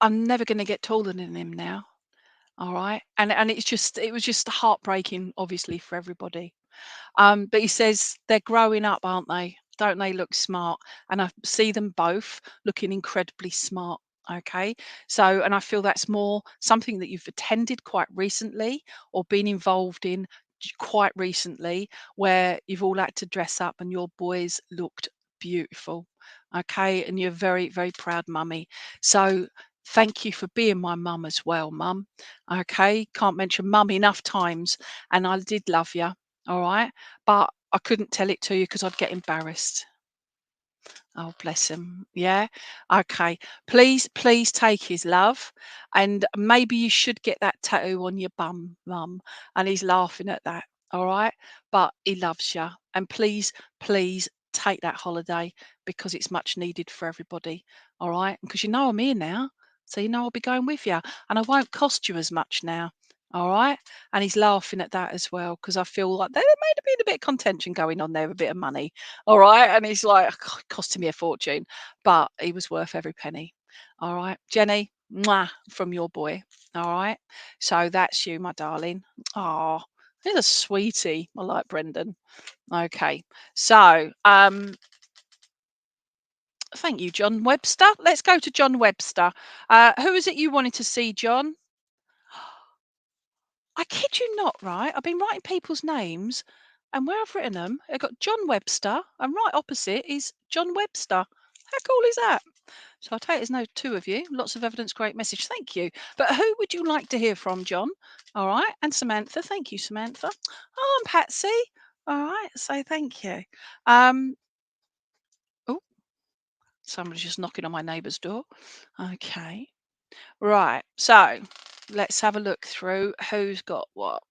I'm never going to get taller than him now. All right. And it was just heartbreaking, obviously, for everybody. But he says they're growing up, aren't they? Don't they look smart? And I see them both looking incredibly smart. Okay. So, and I feel that's more something that you've attended quite recently or been involved in quite recently, where you've all had to dress up and your boys looked beautiful. Okay. And you're very, very proud mummy. So, thank you for being my mum as well, mum. Okay. Can't mention mum enough times. And I did love you. All right. But I couldn't tell it to you because I'd get embarrassed. Oh, bless him. Yeah. Okay. Please take his love. And maybe you should get that tattoo on your bum, mum. And he's laughing at that. All right. But he loves you. And please take that holiday because it's much needed for everybody. All right. Because you know I'm here now. So you know I'll be going with you. And I won't cost you as much now. All right. And he's laughing at that as well because I feel like there may have been a bit of contention going on there, a bit of money. All right. And he's like, "God, it cost me a fortune, but he was worth every penny." All right. Jenny, mwah, from your boy. All right. So that's you, my darling. Oh, he's a sweetie. I like Brendan. Okay. So, thank you, John Webster. Let's go to John Webster. Who is it you wanted to see, John? I kid you not, right? I've been writing people's names, and where I've written them, I've got John Webster, and right opposite is John Webster. How cool is that? So I'll take it as no two of you. Lots of evidence, great message. Thank you. But who would you like to hear from, John? All right. And Samantha. Thank you, Samantha. Oh, I'm Patsy. All right. So thank you. Oh, somebody's just knocking on my neighbour's door. Okay. Right. So let's have a look through who's got what.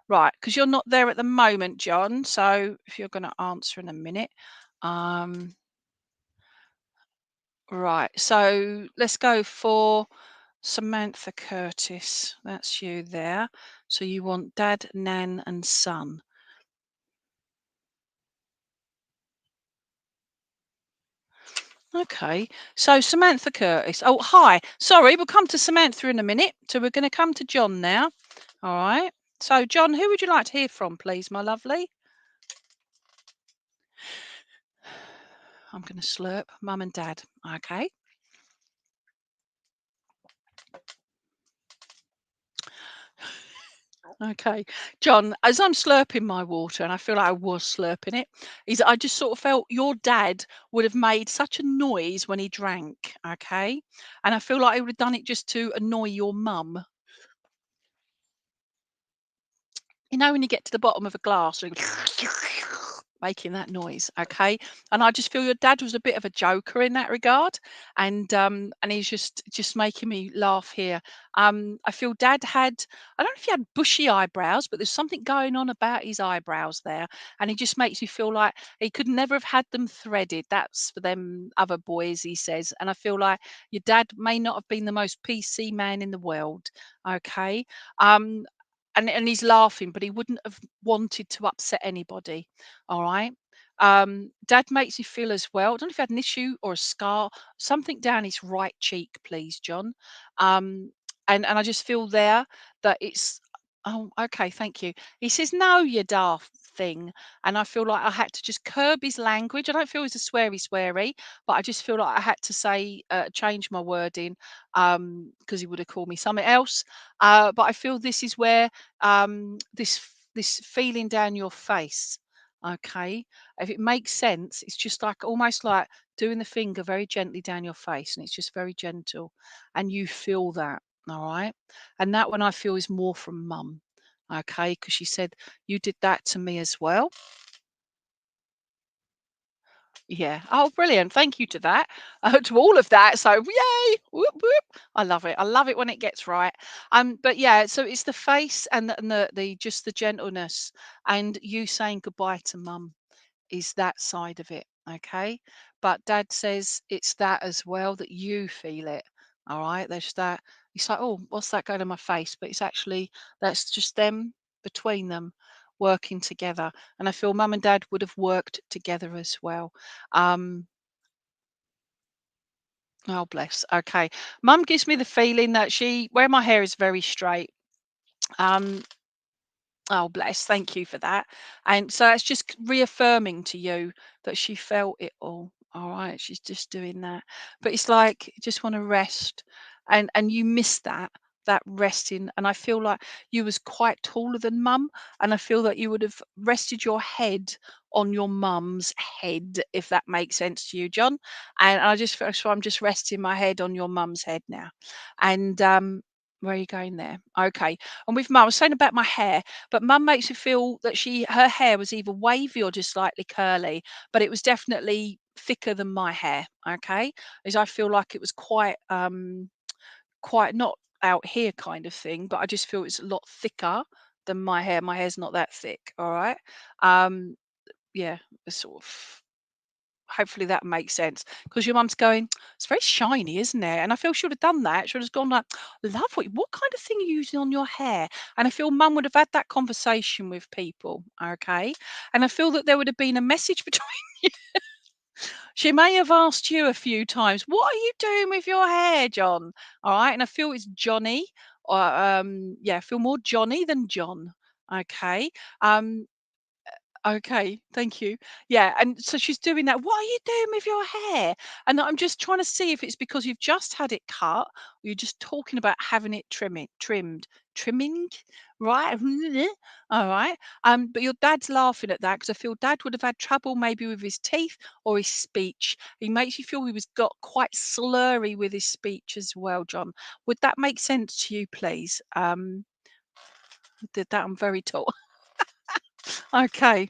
Right, because you're not there at the moment, John. So if you're going to answer in a minute. Right, so let's go for Samantha Curtis. That's you there. So you want dad, nan, and son. Okay, so Samantha Curtis. Oh, hi. Sorry, we'll come to Samantha in a minute. So we're going to come to John now. All right. So, John, who would you like to hear from, please, my lovely? I'm going to slurp. Mum and Dad. Okay. Okay, John, as I'm slurping my water, and I feel like I was slurping it, I just sort of felt your dad would have made such a noise when he drank, okay? And I feel like he would have done it just to annoy your mum. You know, when you get to the bottom of a glass, and making that noise, okay? And I just feel your dad was a bit of a joker in that regard, and he's just making me laugh here. I feel dad had, I don't know if he had bushy eyebrows, but there's something going on about his eyebrows there, and he just makes me feel like he could never have had them threaded. That's for them other boys, he says. And I feel like your dad may not have been the most PC man in the world, okay? Um, and he's laughing, but he wouldn't have wanted to upset anybody. All right. Dad makes me feel as well. I don't know if he had an issue or a scar, something down his right cheek, please, John. And I just feel there that it's, oh, okay, thank you. He says, no, you daft thing. And I feel like I had to just curb his language. I don't feel he's a sweary, but I just feel like I had to say, change my wording, because he would have called me something else. But I feel this is where, this feeling down your face, okay, if it makes sense, it's just like almost like doing the finger very gently down your face, and it's just very gentle, and you feel that, all right? And that one I feel is more from mum, okay, because she said you did that to me as well. Yeah. Oh, brilliant. Thank you to that, to all of that. So, yay! Whoop, whoop. I love it. I love it when it gets right. But yeah, so it's the face and the just the gentleness and you saying goodbye to mum is that side of it. Okay. But dad says it's that as well that you feel it. All right. There's that. It's like, oh, what's that going on my face? But it's actually, that's just them between them working together. And I feel mum and dad would have worked together as well. Um, oh, bless. Okay. Mum gives me the feeling that where my hair is very straight. Um, oh, bless. Thank you for that. And so it's just reaffirming to you that she felt it all. All right. She's just doing that. But it's like, you just want to rest. And you miss that resting. And I feel like you was quite taller than mum. And I feel that you would have rested your head on your mum's head, if that makes sense to you, John. And I just feel so I'm just resting my head on your mum's head now. And where are you going there? Okay. And with mum, I was saying about my hair, but mum makes me feel that her hair was either wavy or just slightly curly, but it was definitely thicker than my hair. Okay. As I feel like it was quite not out here kind of thing, but I just feel it's a lot thicker than my hair. My hair's not that thick. All right. Um, yeah, it's sort of, hopefully that makes sense because your mum's going, it's very shiny, isn't it? And I feel she would have done that. She would have gone like, love, what kind of thing are you using on your hair? And I feel mum would have had that conversation with people. Okay. And I feel that there would have been a message between she may have asked you a few times, what are you doing with your hair, John? All right. And I feel it's Johnny. Or yeah, I feel more Johnny than John. Okay. Um, Okay, thank you. Yeah, and so she's doing that. What are you doing with your hair? And I'm just trying to see if it's because you've just had it cut, or you're just talking about having it trimming, right? All right. But your dad's laughing at that because I feel dad would have had trouble maybe with his teeth or his speech. He makes you feel he was got quite slurry with his speech as well, John. Would that make sense to you, please? Did that? I'm very tall. Okay.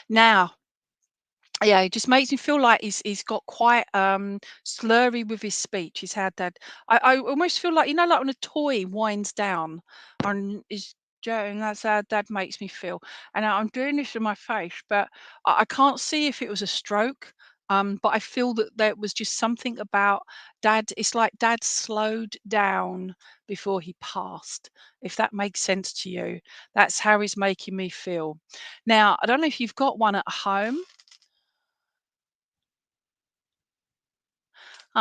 Now, yeah, it just makes me feel like he's got quite slurry with his speech. He's had that. I almost feel like like when a toy winds down and is and that's how dad makes me feel. And I'm doing this in my face, but I can't see if it was a stroke. But I feel that there was just something about dad. It's like dad slowed down before he passed. If that makes sense to you, that's how he's making me feel. Now, I don't know if you've got one at home.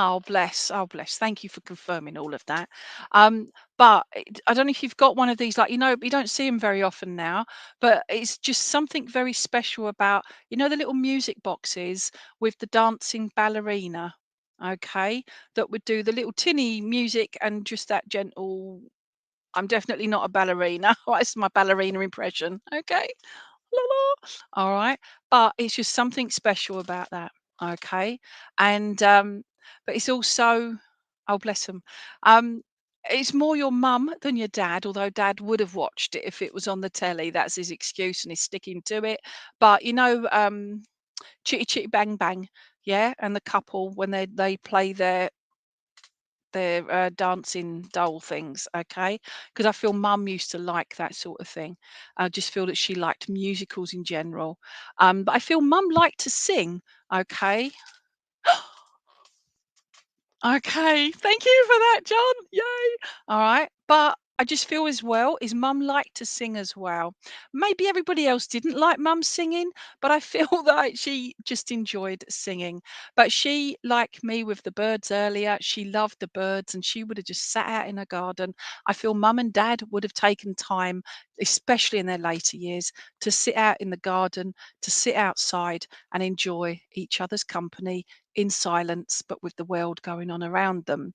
Oh, bless. Oh, bless. Thank you for confirming all of that. But I don't know if you've got one of these, like, you don't see them very often now, but it's just something very special about, the little music boxes with the dancing ballerina, okay, that would do the little tinny music and just that gentle. I'm definitely not a ballerina. That's my ballerina impression. Okay. La la. All right. But it's just something special about that. Okay. And but it's also, oh bless them. Um it's more your mum than your dad, although dad would have watched it if it was on the telly. That's his excuse and he's sticking to it. But Chitty Chitty Bang Bang, yeah, and the couple when they play their dancing doll things, okay? Because I feel mum used to like that sort of thing. I just feel that she liked musicals in general. But I feel mum liked to sing, okay? Okay, thank you for that, John. Yay. All right. But I just feel as well, is mum liked to sing as well. Maybe everybody else didn't like mum singing, but I feel that she just enjoyed singing. But she, like me with the birds earlier, she loved the birds and she would have just sat out in her garden. I feel mum and dad would have taken time, especially in their later years, to sit out in the garden, to sit outside and enjoy each other's company in silence, but with the world going on around them.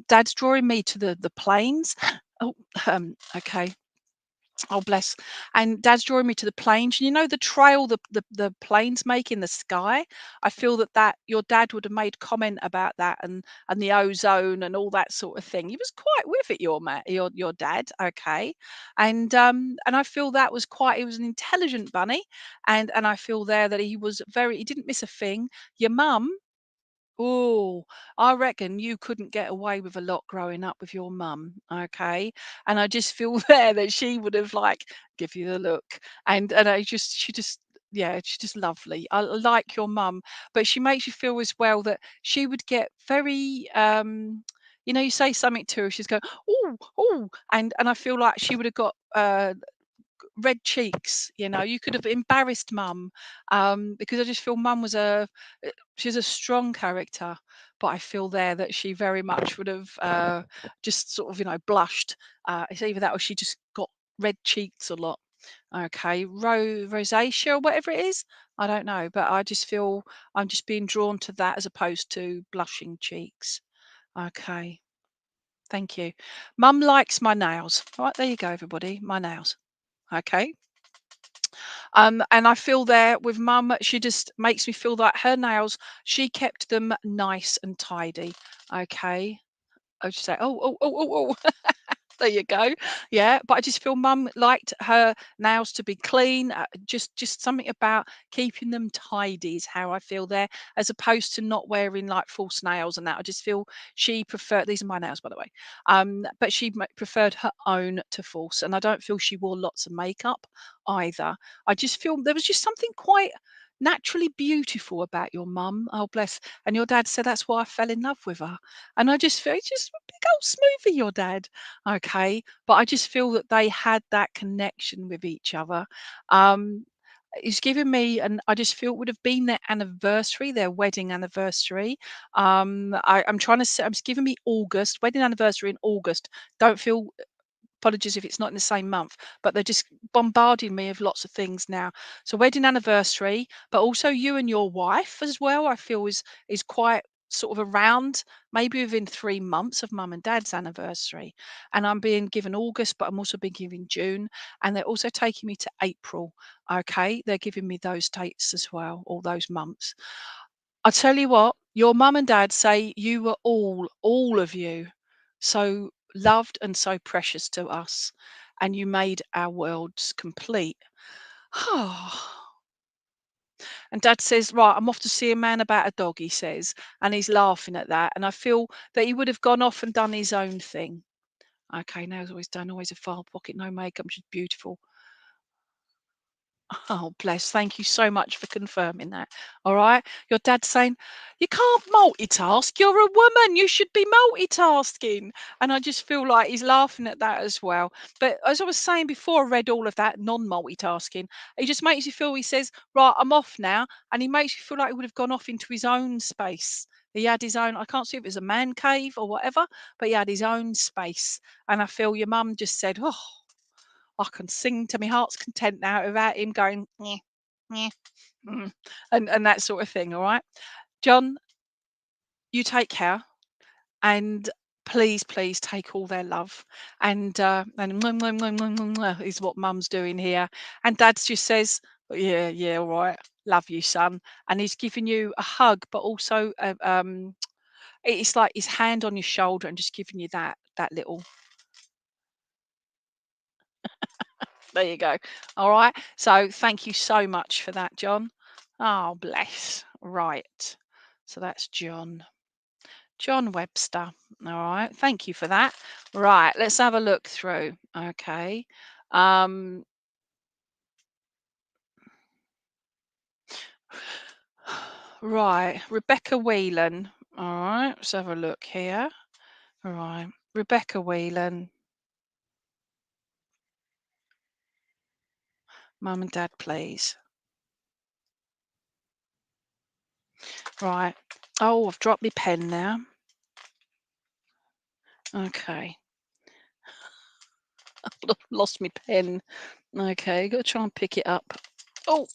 Dad's drawing me to the plains. Oh, okay. Oh, bless. And Dad's drawing me to the plains. And the trail the planes make in the sky. I feel that your dad would have made comment about that and the ozone and all that sort of thing. He was quite with it, your dad. Okay, and I feel that was quite. He was an intelligent bunny, and I feel there that he didn't miss a thing. Your mum. Oh, I reckon you couldn't get away with a lot growing up with your mum, okay? And I just feel there that she would have like give you the look, and yeah, she's just lovely. I like your mum, but she makes you feel as well that she would get very you say something to her, she's going, oh, oh, and I feel like she would have got red cheeks. You could have embarrassed mum, because I just feel mum she's a strong character, but I feel there that she very much would have just sort of blushed. It's either that or she just got red cheeks a lot. Okay, rosacea or whatever it is, I don't know, but I just feel I'm just being drawn to that as opposed to blushing cheeks. Okay, thank you. Mum likes my nails. Right, there you go, everybody, my nails. Okay. And I feel there with mum, she just makes me feel like her nails, she kept them nice and tidy. Okay. I just say, oh, oh, oh, oh, oh. There you go. Yeah, but I just feel mum liked her nails to be clean. Just something about keeping them tidy is how I feel there, as opposed to not wearing like false nails and that. I just feel she preferred. These are my nails, by the way. But she preferred her own to false, and I don't feel she wore lots of makeup either. I just feel there was just something quite naturally beautiful about your mum. Oh, bless. And your dad said that's why I fell in love with her. And I just feel he's just a big old smoothie, your dad. Okay, but I just feel that they had that connection with each other. Um, it's given me, and I just feel it would have been their anniversary, their wedding anniversary. I'm trying to say, it's giving me August, wedding anniversary in August. Don't feel apologies if it's not in the same month, but they're just bombarding me with lots of things now. So wedding anniversary, but also you and your wife as well, I feel is quite sort of around maybe within 3 months of mum and dad's anniversary. And I'm being given August, but I'm also being given June. And they're also taking me to April. Okay. They're giving me those dates as well, all those months. I tell you what, your mum and dad say you were all of you, so loved and so precious to us, and you made our worlds complete. And dad says, right, I'm off to see a man about a dog, he says, and he's laughing at that. And I feel that he would have gone off and done his own thing. Okay, nails always done, always a file pocket, no makeup, she's beautiful. Oh, bless. Thank you so much for confirming that. All right. Your dad's saying, you can't multitask. You're a woman. You should be multitasking. And I just feel like he's laughing at that as well. But as I was saying before, I read all of that non multitasking. He just makes you feel, he says, right, I'm off now. And he makes you feel like he would have gone off into his own space He had his own, I can't see if it was a man cave or whatever, but he had his own space. And I feel your mum just said, oh, I can sing to my heart's content now without him going, "Nyeh, nyeh, and that sort of thing. All right. John, you take care, and please, please take all their love. And mwah, mwah, mwah, mwah, mwah, mwah is what mum's doing here. And dad's just says, yeah, yeah, all right. Love you, son. And he's giving you a hug, but also it's like his hand on your shoulder and just giving you that little. There you go. All right. So thank you so much for that, John. Oh, bless. Right. So that's John. John Webster. All right. Thank you for that. Right. Let's have a look through. Okay. Um, right. Rebecca Whelan. All right. Let's have a look here. All right. Rebecca Whelan. Mum and Dad, please. Right. Oh, I've dropped my pen now. Okay. Lost my pen. Okay, got to try and pick it up. Oh,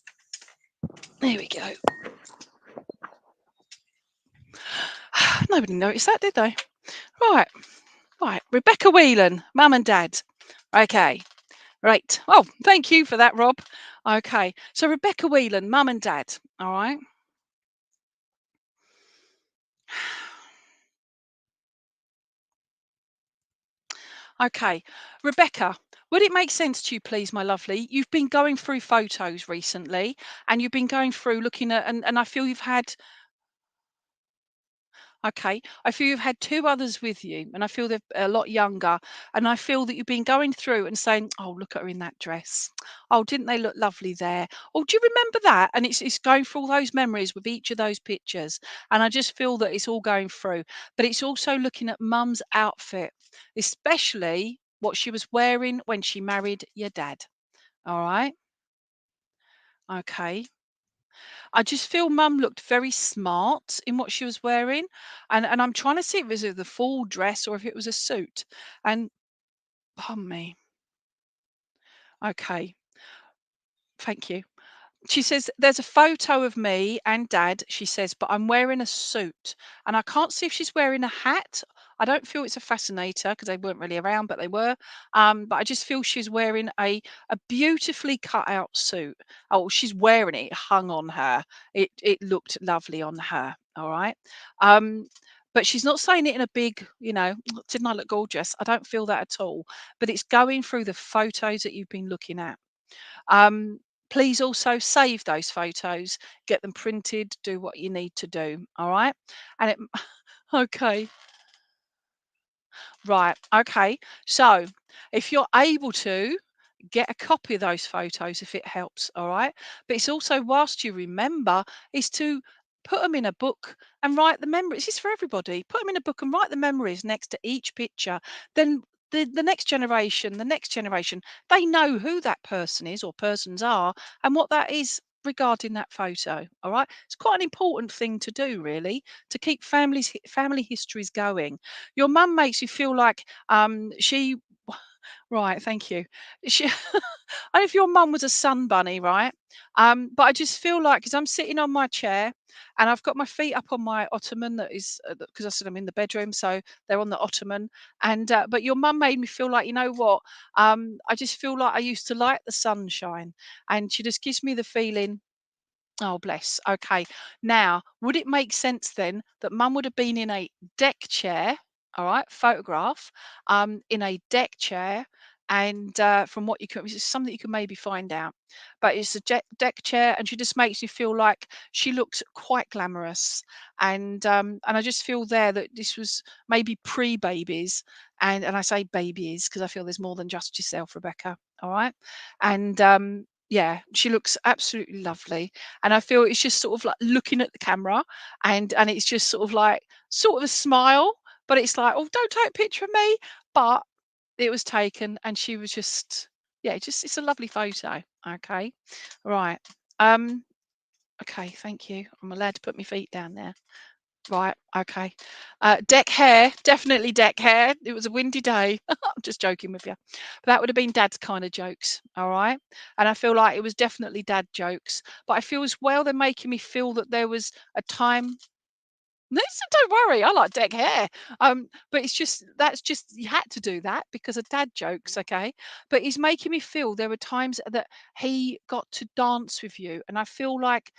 there we go. Nobody noticed that, did they? Right, right. Rebecca Whelan, Mum and Dad. Okay, right. Oh, thank you for that, Rob. Okay, so Rebecca Whelan, Mum and Dad. All right. Okay, Rebecca, would it make sense to you, please, my lovely? You've been going through photos recently, and you've been going through looking at, and I feel you've had. Okay. I feel you've had two others with you, and I feel they're a lot younger. And I feel that you've been going through and saying, "Oh, look at her in that dress. Oh, didn't they look lovely there? Oh, do you remember that?" And it's going through all those memories with each of those pictures. And I just feel that it's all going through. But it's also looking at Mum's outfit, especially what she was wearing when she married your dad. All right. Okay. I just feel Mum looked very smart in what she was wearing, and I'm trying to see if it was the full dress or if it was a suit. And pardon me. Okay, thank you. She says, "There's a photo of me and Dad," she says, "but I'm wearing a suit." And I can't see if she's wearing a hat. I don't feel it's a fascinator because they weren't really around, but they were. But I just feel she's wearing a beautifully cut out suit. Oh, she's wearing it, hung on her. It looked lovely on her. All right. Um, but she's not saying it in a big, didn't I look gorgeous? I don't feel that at all. But it's going through the photos that you've been looking at. Um, Please also save those photos, get them printed, do what you need to do. All right. And it, okay. Right. Okay. So if you're able to, get a copy of those photos if it helps. All right. But it's also, whilst you remember, is to put them in a book and write the memories. It's for everybody. Put them in a book and write the memories next to each picture. Then the next generation, they know who that person is or persons are and what that is regarding that photo. All right. It's quite an important thing to do, really, to keep family histories going. Your mum makes you feel like she right, thank you. She I don't know if your mum was a sun bunny, right? But I just feel like because I'm sitting on my chair and I've got my feet up on my ottoman that is because I said I'm in the bedroom, so they're on the ottoman. And but your mum made me feel like, you know what? I just feel like I used to like the sunshine, and she just gives me the feeling. Oh, bless. Okay. Now, would it make sense then that mum would have been in a deck chair, all right, photograph, in a deck chair, and from what you can, it's something you can maybe find out, but it's a deck chair, and she just makes you feel like she looked quite glamorous, and I just feel there that this was maybe pre-babies, and I say babies because I feel there's more than just yourself, Rebecca, all right, and yeah, she looks absolutely lovely. And I feel it's just sort of like looking at the camera and it's just sort of like sort of a smile, but it's like, oh, don't take a picture of me. But it was taken and she was just yeah, just it's a lovely photo. Okay. Right. Um, okay, thank you. I'm allowed to put my feet down there. Right, okay. Deck hair, definitely deck hair. It was a windy day. I'm just joking with you. But that would have been Dad's kind of jokes, all right? And I feel like it was definitely Dad jokes. But I feel as well they're making me feel that there was a time. No, don't worry. I like deck hair. But it's just that's just you had to do that because of dad jokes, okay? But he's making me feel there were times that he got to dance with you, and I feel like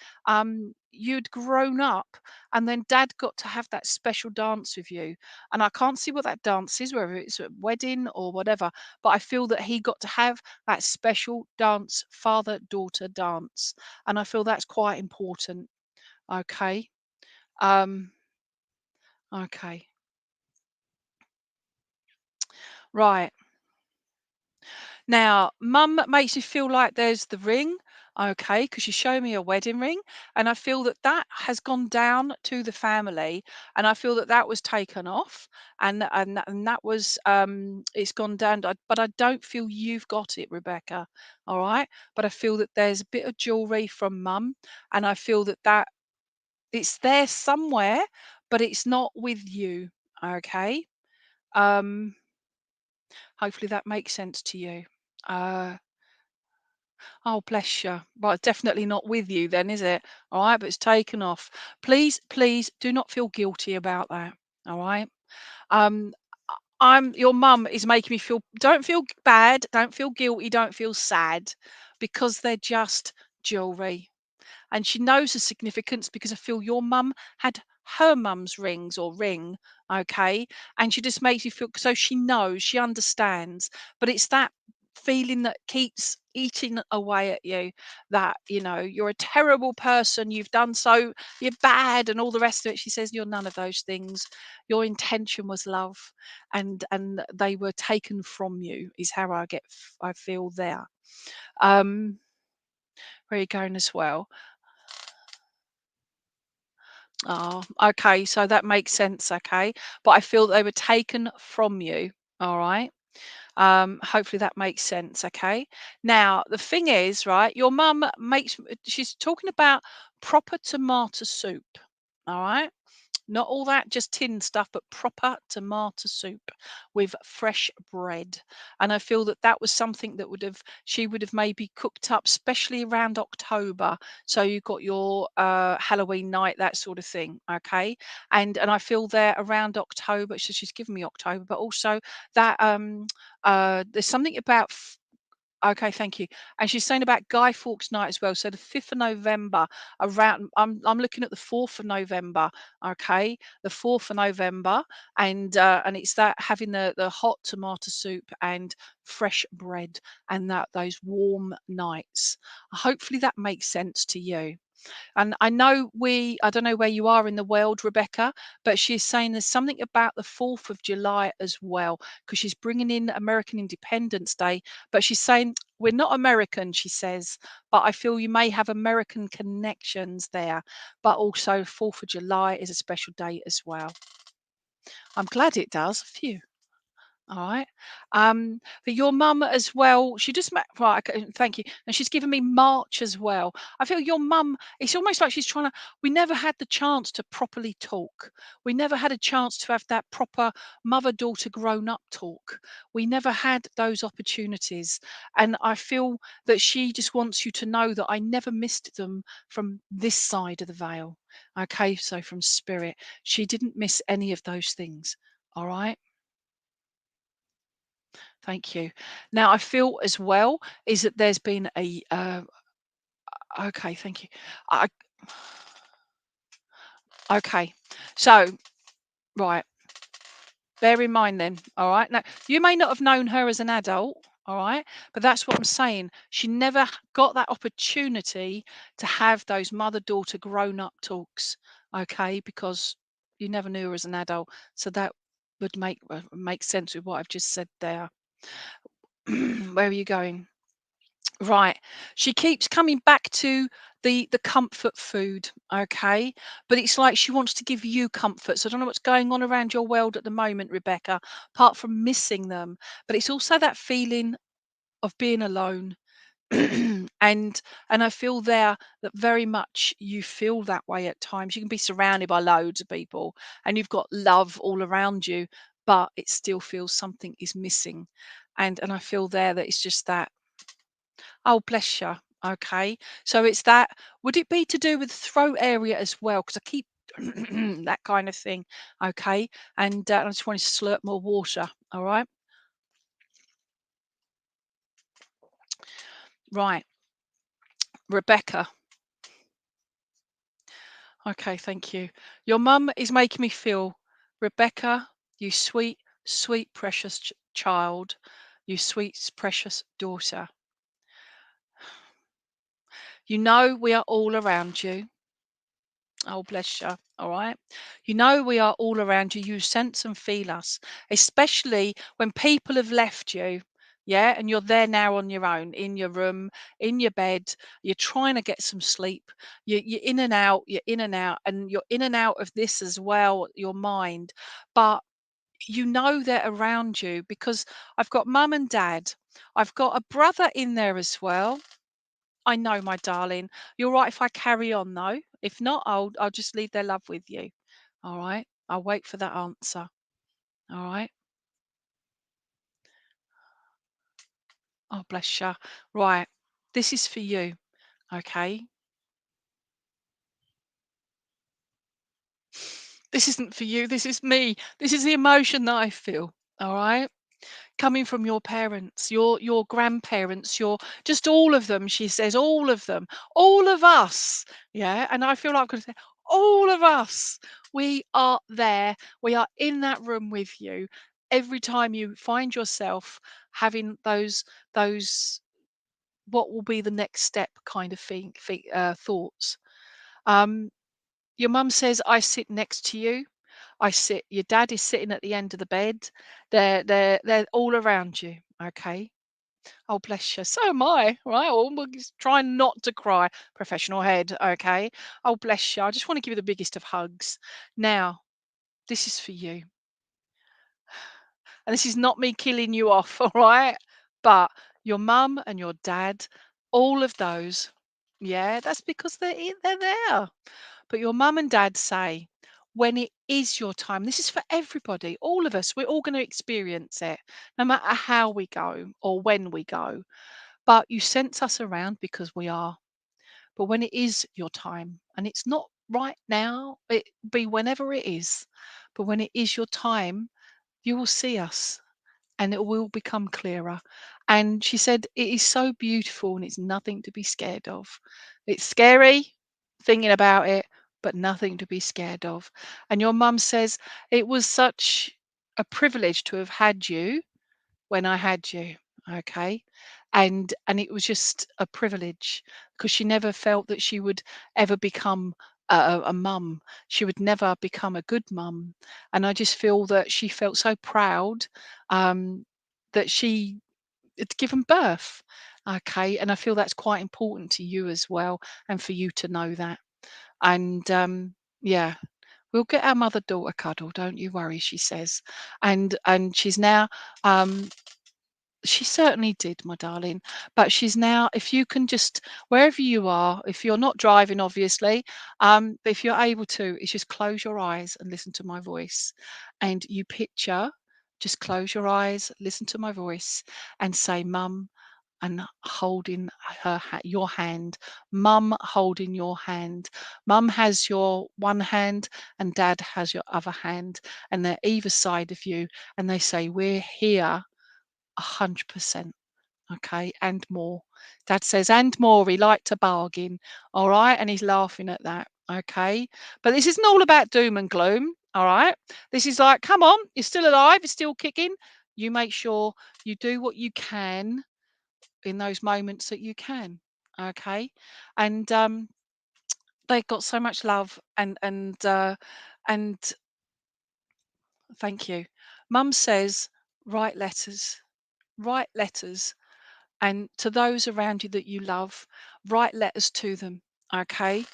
you'd grown up, and then dad got to have that special dance with you. And I can't see what that dance is, whether it's a wedding or whatever. But I feel that he got to have that special dance, father-daughter dance, and I feel that's quite important. Okay. Um, Okay. Right. Now, mum makes me feel like there's the ring, okay, because you show me a wedding ring, and I feel that that has gone down to the family, and I feel that that was taken off, and that was it's gone down. But I don't feel you've got it, Rebecca. All right, but I feel that there's a bit of jewelry from mum, and I feel that it's there somewhere, but it's not with you. Okay. Um. Hopefully that makes sense to you. Uh, oh, bless you. Well, it's definitely not with you then, is it? All right, but it's taken off. Please, please do not feel guilty about that. All right. Um, I'm your mum is making me feel. Don't feel bad. Don't feel guilty. Don't feel sad, because they're just jewelry. And she knows the significance because I feel your mum had her mum's rings or ring, okay? And she just makes you feel so she knows, she understands. But it's that feeling that keeps eating away at you, that you're a terrible person, you've done so, you're bad and all the rest of it. She says you're none of those things. Your intention was love, and they were taken from you, is how I feel there. um where are you going as well? Oh, okay. So that makes sense. Okay. But I feel they were taken from you. All right. Hopefully that makes sense. Okay. Now, the thing is, right, your mum she's talking about proper tomato soup. All right. Not all that just tin stuff, but proper tomato soup with fresh bread. And I feel that that was something that she would have maybe cooked up, especially around October. So you got your Halloween night, that sort of thing. Okay. And I feel there around October. So she's given me October, but also that there's something about okay, thank you. And she's saying about Guy Fawkes Night as well. So the 5th of November, around I'm looking at the 4th of November, okay? The 4th of November, and it's that having the hot tomato soup and fresh bread, and that those warm nights. Hopefully that makes sense to you. And I don't know where you are in the world, Rebecca, but she's saying there's something about the 4th of July as well, because she's bringing in American Independence Day. But she's saying, we're not American, she says, but I feel you may have American connections there. But also, 4th of July is a special day as well. I'm glad it does. Phew. All right. But your mum as well, she just met, right, okay, thank you. And she's given me March as well. I feel your mum, it's almost like she's trying to, we never had the chance to properly talk. We never had a chance to have that proper mother-daughter grown-up talk. We never had those opportunities. And I feel that she just wants you to know that I never missed them from this side of the veil. Okay, so from spirit. She didn't miss any of those things. All right. Thank you. Now, I feel as well is that there's been a okay, thank you. I okay. So, right, bear in mind then, all right? Now, you may not have known her as an adult, all right? But that's what I'm saying. She never got that opportunity to have those mother-daughter grown-up talks, okay? Because you never knew her as an adult. So that would make sense with what I've just said there. Where are you going? Right. She keeps coming back to the comfort food, okay? But it's like she wants to give you comfort. So I don't know what's going on around your world at the moment, Rebecca, apart from missing them. But it's also that feeling of being alone, and I feel there that very much you feel that way at times. You can be surrounded by loads of people and you've got love all around you, but it still feels something is missing. And I feel there that it's just that, oh bless you. Okay. So it's that, would it be to do with the throat area as well? Because I keep that kind of thing. Okay. And I just want to slurp more water. All right. Right. Rebecca. Okay, thank you. Your mum is making me feel, Rebecca, you sweet, sweet, precious child, you sweet, precious daughter. You know we are all around you. Oh, bless you. All right. You know we are all around you. You sense and feel us, especially when people have left you. Yeah. And you're there now on your own, in your room, in your bed. You're trying to get some sleep. You're in and out. You're in and out. And you're in and out of this as well, your mind. But you know they're around you because I've got mum and dad. I've got a brother in there as well. I know, my darling. You're right if I carry on though. If not, I'll just leave their love with you. All right. I'll wait for that answer. All right. Oh, bless you. Right. This is for you. Okay. This isn't for you. This is me. This is the emotion that I feel. All right. Coming from your parents, your grandparents, your just all of them. She says all of them, all of us. Yeah. And I feel like I'm going to say all of us. We are there. We are in that room with you every time you find yourself having those what will be the next step kind of thoughts. Um, your mum says, I sit next to you. I sit. Your dad is sitting at the end of the bed. They're all around you. Okay. Oh, bless you. So am I. Right. Oh, we're just trying not to cry. Professional head. Okay. Oh, bless you. I just want to give you the biggest of hugs. Now, this is for you. And this is not me killing you off. All right. But your mum and your dad, all of those. Yeah, that's because they're there. But your mum and dad say, when it is your time, this is for everybody, all of us, we're all going to experience it, no matter how we go or when we go. But you sense us around because we are. But when it is your time, and it's not right now, it be whenever it is, but when it is your time, you will see us and it will become clearer. And she said, it is so beautiful and it's nothing to be scared of. It's scary thinking about it, but nothing to be scared of. And your mum says, it was such a privilege to have had you when I had you. Okay. And it was just a privilege because she never felt that she would ever become a mum. She would never become a good mum. And I just feel that she felt so proud um, that she had given birth. Okay. And I feel that's quite important to you as well, and for you to know that. And yeah, we'll get our mother daughter cuddle, don't you worry, she says. And she's now she certainly did, my darling. But she's now, if you can just, wherever you are, if you're not driving, obviously, but if you're able to, is just close your eyes and listen to my voice. And you picture, just close your eyes, listen to my voice, and say, Mum, and holding your hand. Mum holding your hand. Mum has your one hand, and Dad has your other hand, and they're either side of you, and they say, we're here 100%. Okay, and more. Dad says, and more. He liked to bargain. All right, and he's laughing at that. Okay, but this isn't all about doom and gloom. All right, this is like, come on, you're still alive, you're still kicking. You make sure you do what you can in those moments that you can. Okay, and they've got so much love and thank you. Mum says, write letters. Write letters, and to those around you that you love, write letters to them. Okay,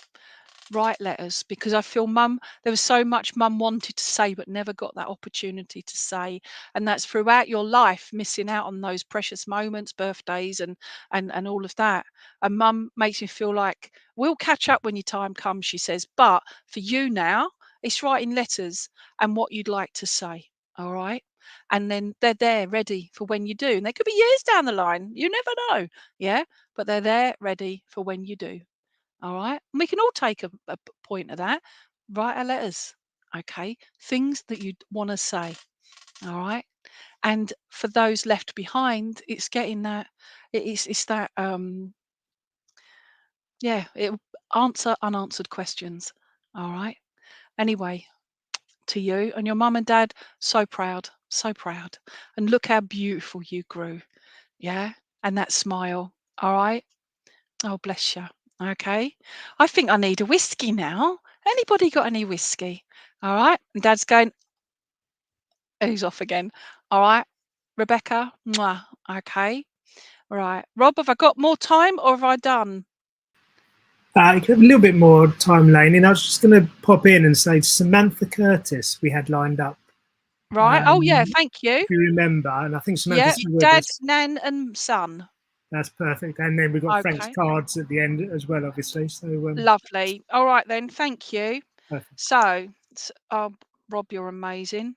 write letters, because I feel there was so much mum wanted to say but never got that opportunity to say, and that's throughout your life, missing out on those precious moments, birthdays and all of that. And mum makes me feel like we'll catch up when your time comes, she says, but for you now it's writing letters and what you'd like to say. All right. And then they're there ready for when you do, and they could be years down the line, you never know. Yeah, but they're there ready for when you do. All right. And we can all take a point of that. Write our letters. Okay. Things that you want to say. All right. And for those left behind, it's getting that. It's that. Yeah. It answer unanswered questions. All right. Anyway, to you and your mum and dad, so proud, so proud. And look how beautiful you grew. Yeah. And that smile. All right. Oh, bless you. Okay. I think I need a whiskey now. Anybody got any whiskey? All right. And Dad's going, who's off again? All right. Rebecca. Mwah. Okay. Right. Rob, have I got more time or have I done? You could have a little bit more time, Lane, and I was just going to pop in and say Samantha Curtis we had lined up. Right. Oh, yeah. Thank you. If you remember, and I think Yeah. Samantha's still with Dad, us. Nan, and son. That's perfect. And then we've got Frank's Okay. cards at the end as well, obviously. So Lovely. All right, then. Thank you. perfect. So, Rob, you're amazing.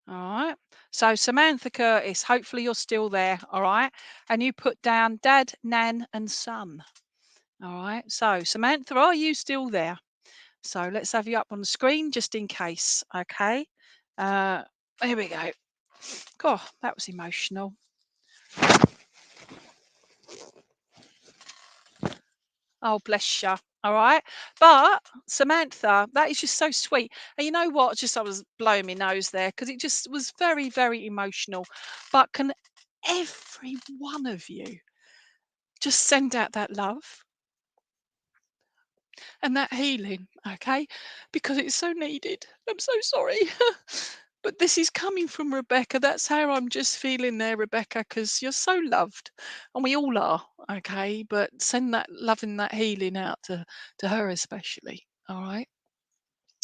All right. So Samantha Curtis, hopefully you're still there. All right. And you put down Dad, Nan, and son. All right. So Samantha, are you still there? So let's have you up on the screen just in case. Okay. Here we go. God, that was emotional. Oh, bless you. All right. But Samantha, that is just so sweet. And you know what? Just I was blowing my nose there because it just was very, very emotional. But can every one of you just send out that love and that healing, okay? Because it's so needed. I'm so sorry. But this is coming from Rebecca. That's how I'm just feeling there, Rebecca, because you're so loved. And we all are, okay? But send that love and that healing out to her especially. All right.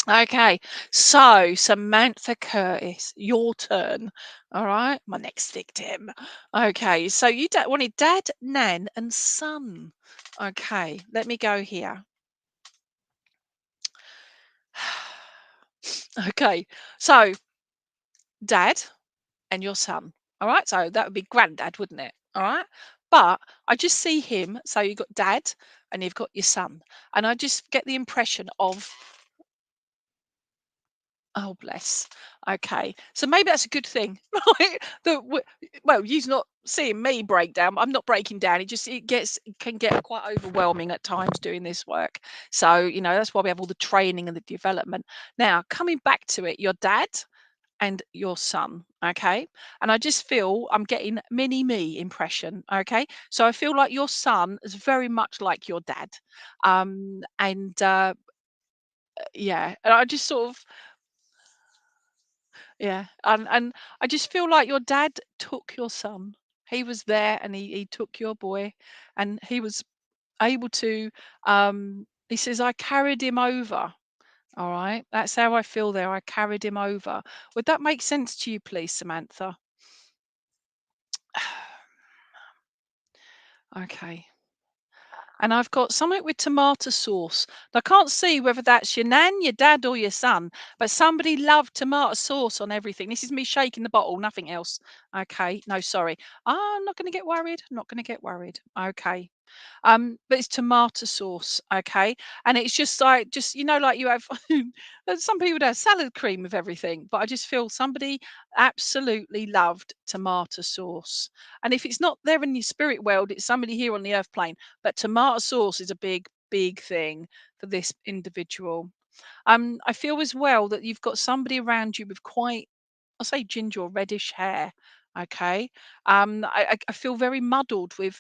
Okay, so Samantha Curtis, your turn. All right, my next victim. Okay, so you wanted Dad, Nan, and son. Okay, let me go here. Okay, so Dad and your son. All right, so that would be Granddad, wouldn't it? All right, but I just see him. So you've got Dad and you've got your son, and I just get the impression of. Oh, bless. Okay. So maybe that's a good thing, right? Well, he's not seeing me break down. I'm not breaking down. It can get quite overwhelming at times doing this work. So, that's why we have all the training and the development. Now, coming back to it, your dad and your son, okay? And I just feel I'm getting mini me impression, okay? So I feel like your son is very much like your dad. And yeah, and I just sort of yeah, and I just feel like your dad took your son. He was there and he took your boy, and he was able to he says, I carried him over. All right. That's how I feel there. I carried him over. Would that make sense to you, please, Samantha? Okay. And I've got something with tomato sauce. I can't see whether that's your nan, your dad, or your son, but somebody loved tomato sauce on everything. This is me shaking the bottle, nothing else. Okay, no, sorry. I'm not going to get worried. Not going to get worried. Okay. But it's tomato sauce, okay, and it's just like like you have some people would have salad cream with everything, but I just feel somebody absolutely loved tomato sauce. And if it's not there in your spirit world, it's somebody here on the earth plane. But tomato sauce is a big, big thing for this individual. I feel as well that you've got somebody around you with quite, I'll say, ginger or reddish hair. Okay. I feel very muddled with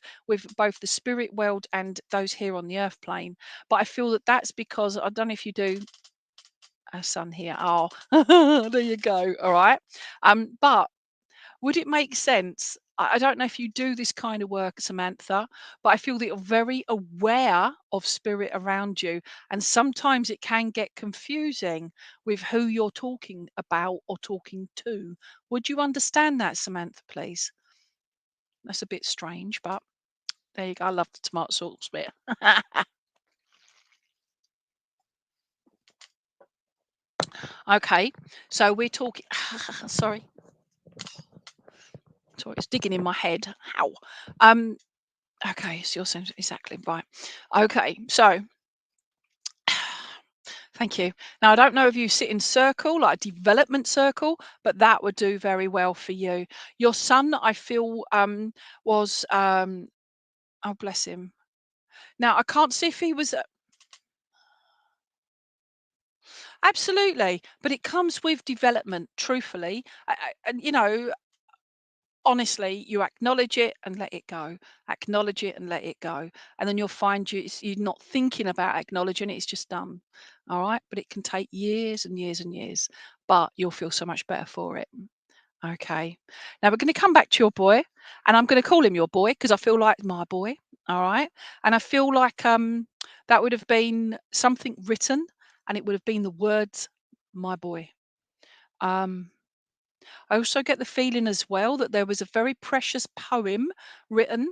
both the spirit world and those here on the earth plane. But I feel that that's because I don't know if you do a son here. Oh, there you go. All right. But would it make sense? I don't know if you do this kind of work, Samantha, but I feel that you're very aware of spirit around you. And sometimes it can get confusing with who you're talking about or talking to. Would you understand that, Samantha, please? That's a bit strange, but there you go. I love the tomato sauce bit. Okay, so we're talking. Sorry, it's digging in my head. How? Okay, so you're saying exactly right. Okay, so thank you. Now I don't know if you sit in circle, like a development circle, but that would do very well for you. Your son, I feel, was oh bless him. Now I can't see if he was absolutely, but it comes with development. Truthfully, and you know, honestly, you acknowledge it and let it go. Acknowledge it and let it go. And then you'll find you're not thinking about acknowledging it, it's just done. All right. But it can take years and years and years, but you'll feel so much better for it. Okay. Now we're going to come back to your boy, and I'm going to call him your boy because I feel like my boy. All right. And I feel like that would have been something written, and it would have been the words my boy. I also get the feeling as well that there was a very precious poem written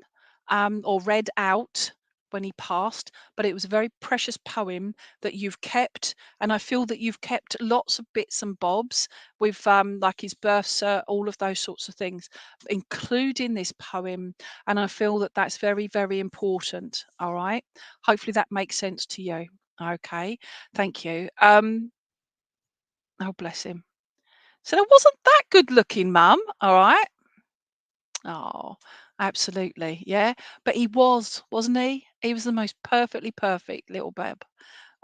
or read out when he passed, but it was a very precious poem that you've kept. And I feel that you've kept lots of bits and bobs with like his birth cert, all of those sorts of things, including this poem. And I feel that that's very, very important. All right. Hopefully that makes sense to you. Okay. Thank you. Oh, bless him. So I wasn't that good looking, Mum. All right. Oh, absolutely. Yeah. But he was, wasn't he? He was the most perfectly perfect little beb.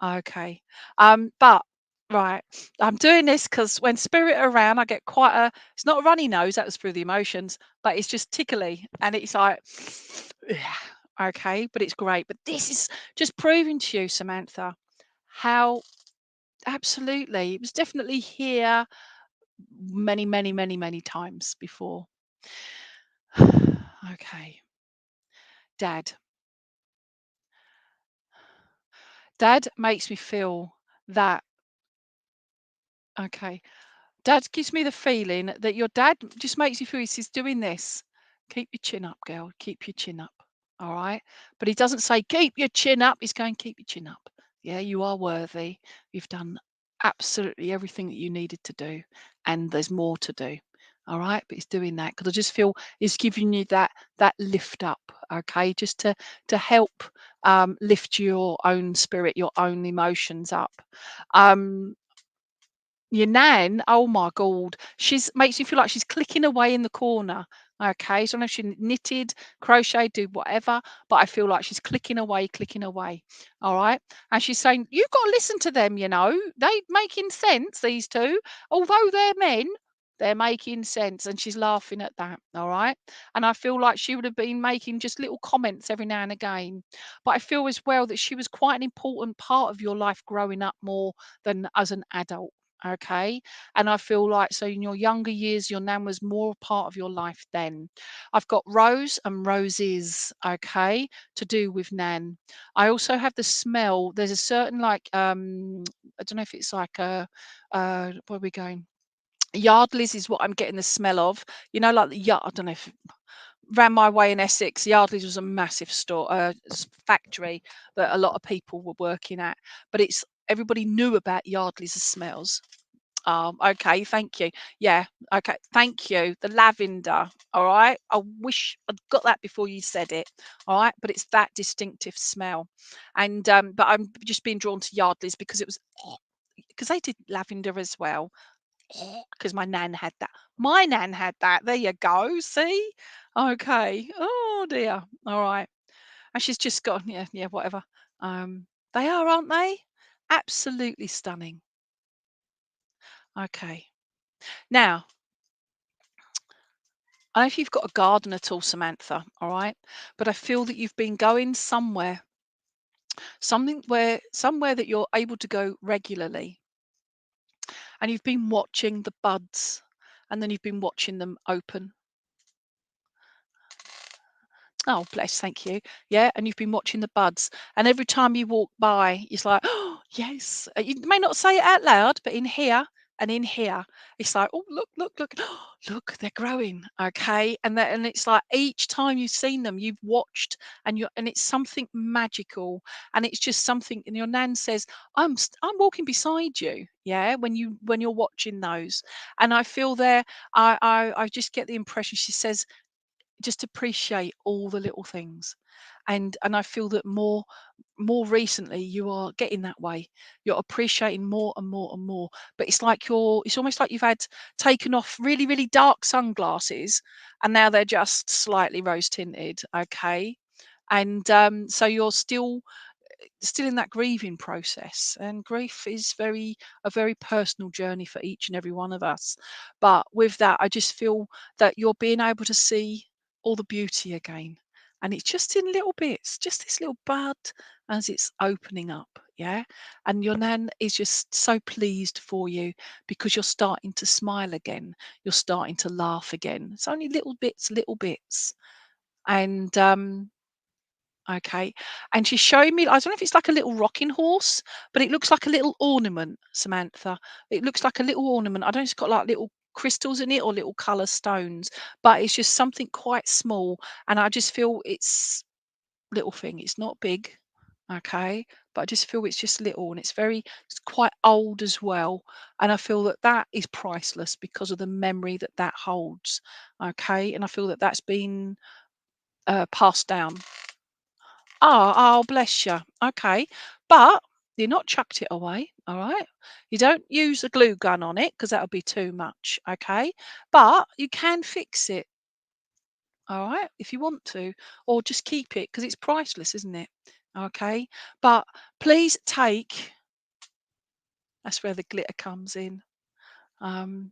Okay. But right, I'm doing this because when spirit are around, I get quite a it's not a runny nose, that was through the emotions, but it's just tickly. And it's like okay, but it's great. But this is just proving to you, Samantha, how absolutely it was definitely here many, many, many, many times before. Okay. Dad. Dad makes me feel that, okay. Dad gives me the feeling that your dad just makes you feel he's doing this. Keep your chin up, girl. Keep your chin up. All right. But he doesn't say, keep your chin up. He's going, keep your chin up. Yeah, you are worthy. You've done absolutely everything that you needed to do. And there's more to do. All right. But he's doing that because I just feel he's giving you that lift up. Okay. Just to help lift your own spirit, your own emotions up. Your nan, oh my god, she's makes you feel like she's clicking away in the corner. Okay, so I don't know if she knitted, crocheted, do whatever, but I feel like she's clicking away, clicking away. All right, and she's saying, "You've got to listen to them. You know, they making sense. These two, although they're men, they're making sense." And she's laughing at that. All right, and I feel like she would have been making just little comments every now and again, but I feel as well that she was quite an important part of your life growing up more than as an adult. Okay. And I feel like, so in your younger years, your nan was more part of your life then. I've got Rose and Roses, okay, to do with nan. I also have the smell. There's a certain like, I don't know if it's like where are we going? Yardley's is what I'm getting the smell of. You know, like the yard, I don't know if ran my way in Essex, Yardley's was a massive store, factory that a lot of people were working at. But it's everybody knew about Yardley's smells. Okay, thank you. Yeah, okay, thank you. The lavender, all right. I wish I'd got that before you said it, all right. But it's that distinctive smell, and but I'm just being drawn to Yardley's because it was because they did lavender as well. Because my nan had that. My nan had that. There you go. See? Okay. Oh dear. All right. And she's just gone. Yeah, yeah, whatever. They are, aren't they? Absolutely stunning. Okay. Now, I don't know if you've got a garden at all, Samantha. All right. But I feel that you've been going somewhere, somewhere that you're able to go regularly. And you've been watching the buds and then you've been watching them open Oh, bless, thank you. Yeah, and you've been watching the buds. And every time you walk by, it's like, oh, yes. You may not say it out loud, but in here and in here, it's like, oh, look, look, look, look, they're growing. Okay. And it's like each time you've seen them, you've watched and it's something magical. And it's just something, and your nan says, I'm walking beside you. Yeah, when you're watching those. And I feel there, I just get the impression she says, just appreciate all the little things, and I feel that more recently you are getting that way. You're appreciating more and more and more, but it's almost like you've had taken off really really dark sunglasses and now they're just slightly rose tinted. Okay. And so you're still in that grieving process, and grief is a very personal journey for each and every one of us. But with that, I just feel that you're being able to see all the beauty again, and it's just in little bits, just this little bud as it's opening up. Yeah. And your nan is just so pleased for you because you're starting to smile again, you're starting to laugh again. It's only little bits. And okay. And she's showing me, I don't know if it's like a little rocking horse, but it looks like a little ornament, Samantha. It looks like a little ornament. I don't know if it's got like little crystals in it or little colour stones, but it's just something quite small. And I just feel it's little thing. It's not big. Okay. But I just feel it's just little, and it's quite old as well. And I feel that that is priceless because of the memory that that holds. Okay. And I feel that that's been passed down. Oh, bless you. Okay. But you're not chucked it away. All right. You don't use a glue gun on it because that'll be too much. Okay. But you can fix it. All right. If you want to, or just keep it because it's priceless, isn't it? Okay. But please take, that's where the glitter comes in. Um,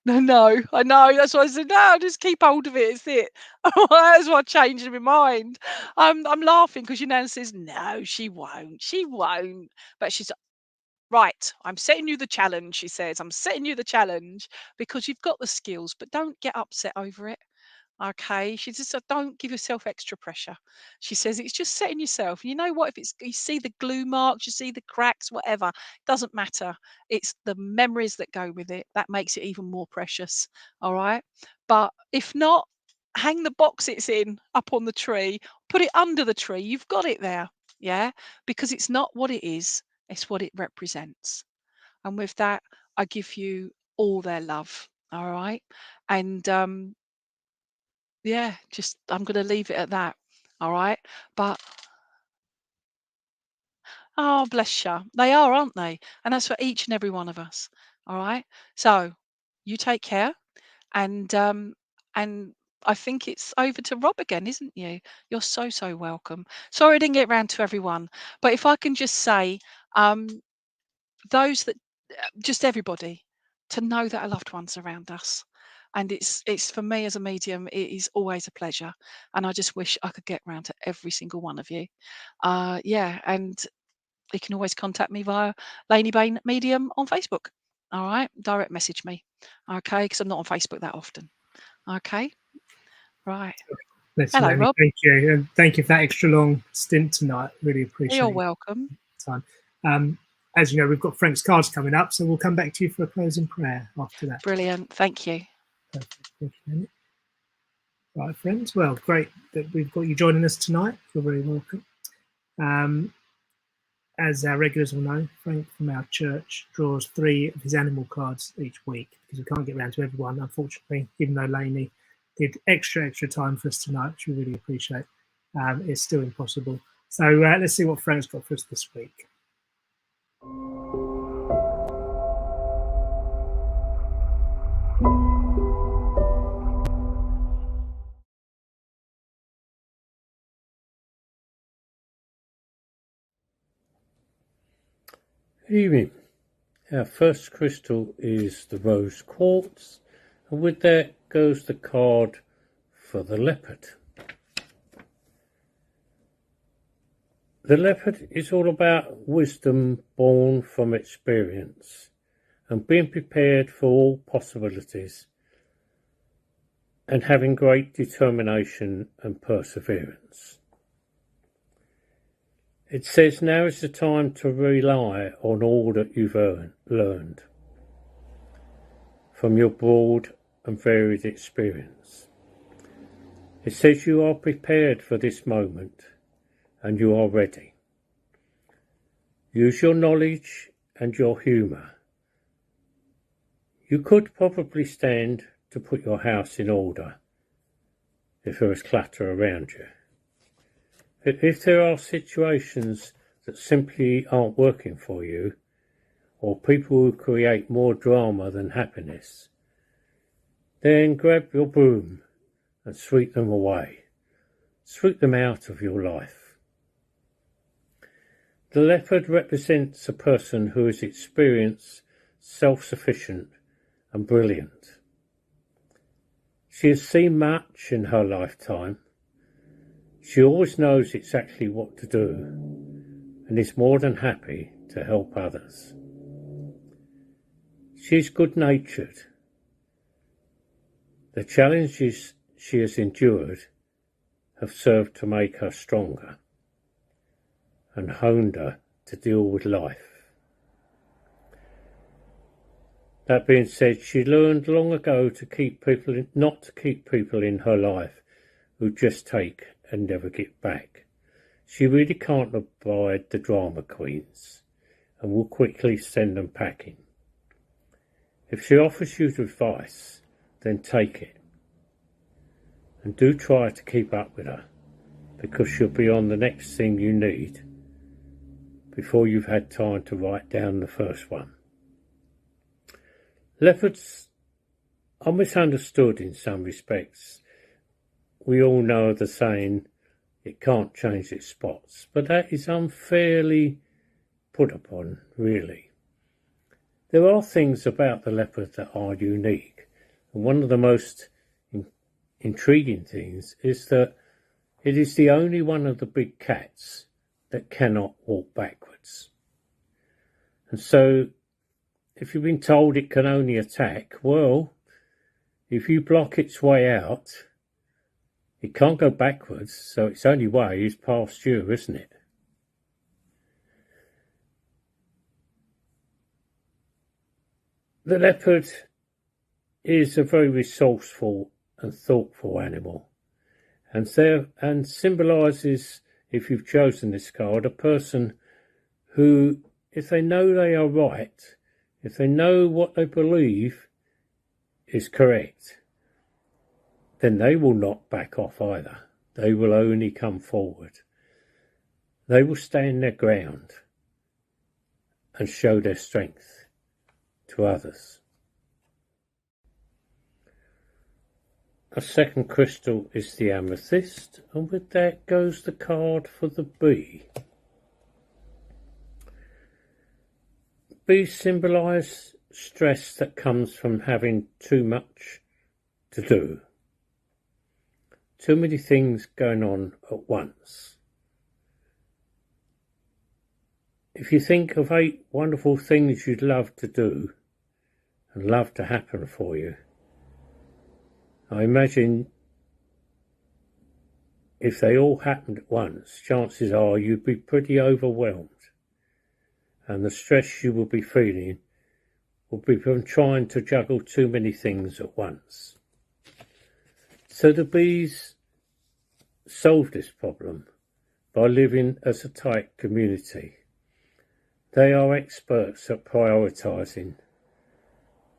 no, I know. That's why I said no. Just keep hold of it. It's it. That's why I changed my mind. I'm laughing because your nan says no, she won't. She won't. But she's right. I'm setting you the challenge. She says I'm setting you the challenge because you've got the skills, but don't get upset over it. Okay, she just said, don't give yourself extra pressure. She says it's just setting yourself. You know what? If it's you see the glue marks, you see the cracks, whatever, doesn't matter. It's the memories that go with it that makes it even more precious. All right. But if not, hang the box it's in up on the tree, put it under the tree. You've got it there. Yeah. Because it's not what it is, it's what it represents. And with that, I give you all their love. All right. And yeah, just I'm gonna leave it at that. All right. But oh, bless you. They are, aren't they? And that's for each and every one of us. All right. So you take care, and and I think it's over to Rob again, isn't you? You're so welcome. Sorry I didn't get round to everyone, but if I can just say, um, those that just everybody to know that our loved ones are around us. And it's for me as a medium, it is always a pleasure. And I just wish I could get round to every single one of you. Yeah, and you can always contact me via Lainey Baine Medium on Facebook. All right, direct message me. Okay, because I'm not on Facebook that often. Okay, right. Let's Hello, Lenny. Rob. Thank you. And thank you for that extra long stint tonight. Really appreciate You're it. welcome. Time. As you know, we've got Frank's cards coming up, so we'll come back to you for a closing prayer after that. Brilliant. Thank you. Perfect. Thank you, Lenny. Right, friends. Well, great that we've got you joining us tonight. You're very welcome. As our regulars will know, Frank from our church draws 3 of his animal cards each week because we can't get around to everyone, unfortunately, even though Lainey did extra time for us tonight, which we really appreciate. It's still impossible. So let's see what Frank's got for us this week. Evening. Our first crystal is the rose quartz, and with that goes the card for the leopard. The leopard is all about wisdom born from experience and being prepared for all possibilities. and having great determination and perseverance. It says now is the time to rely on all that you've learned from your broad and varied experience. It says you are prepared for this moment and you are ready. Use your knowledge and your humour. You could probably stand to put your house in order if there was clutter around you. But if there are situations that simply aren't working for you, or people who create more drama than happiness, then grab your broom and sweep them away. Sweep them out of your life. The leopard represents a person who is experienced, self-sufficient and brilliant. She has seen much in her lifetime. She always knows exactly what to do and is more than happy to help others. She is good-natured. The challenges she has endured have served to make her stronger and honed her to deal with life. That being said, she learned long ago not to keep people in her life who just take and never get back. She really can't abide the drama queens and will quickly send them packing. If she offers you advice, then take it. And do try to keep up with her, because she'll be on the next thing you need before you've had time to write down the first one. Leopards are misunderstood in some respects. We all know the saying, it can't change its spots, but that is unfairly put upon, really. There are things about the leopard that are unique, and one of the most intriguing things is that it is the only one of the big cats that cannot walk backwards. And so, if you've been told it can only attack, well, if you block its way out, it can't go backwards, so its only way is past you, isn't it? The leopard is a very resourceful and thoughtful animal, and symbolises, if you've chosen this card, a person who, if they know they are right, if they know what they believe is correct, then they will not back off either. They will only come forward. They will stand their ground and show their strength to others. A second crystal is the amethyst, and with that goes the card for the bee. Bees symbolise stress that comes from having too much to do. Too many things going on at once. If you think of 8 wonderful things you'd love to do and love to happen for you, I imagine if they all happened at once, chances are you'd be pretty overwhelmed, and the stress you will be feeling will be from trying to juggle too many things at once. So the bees solve this problem by living as a tight community. They are experts at prioritising,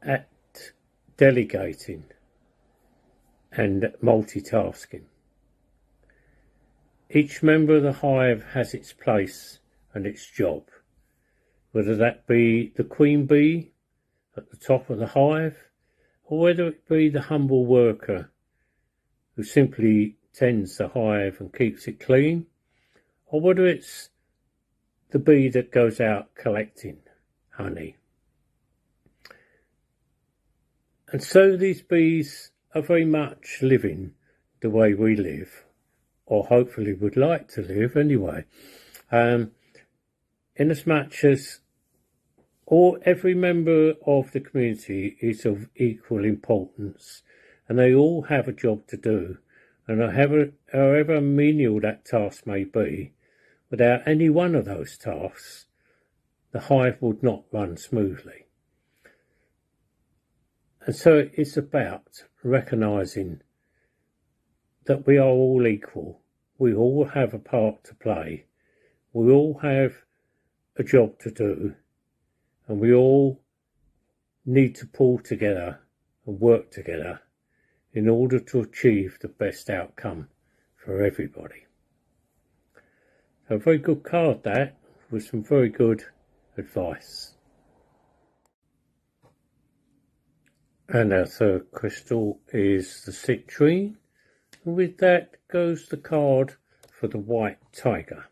at delegating and multitasking. Each member of the hive has its place and its job, whether that be the queen bee at the top of the hive, or whether it be the humble worker who simply tends the hive and keeps it clean, or whether it's the bee that goes out collecting honey. And so these bees are very much living the way we live, or hopefully would like to live anyway, in as much as every member of the community is of equal importance, and they all have a job to do, and however menial that task may be, without any one of those tasks, the hive would not run smoothly. And so it's about recognising that we are all equal. We all have a part to play. We all have a job to do, and we all need to pull together and work together in order to achieve the best outcome for everybody. A very good card, that, with some very good advice. And our third crystal is the citrine. And with that goes the card for the white tiger.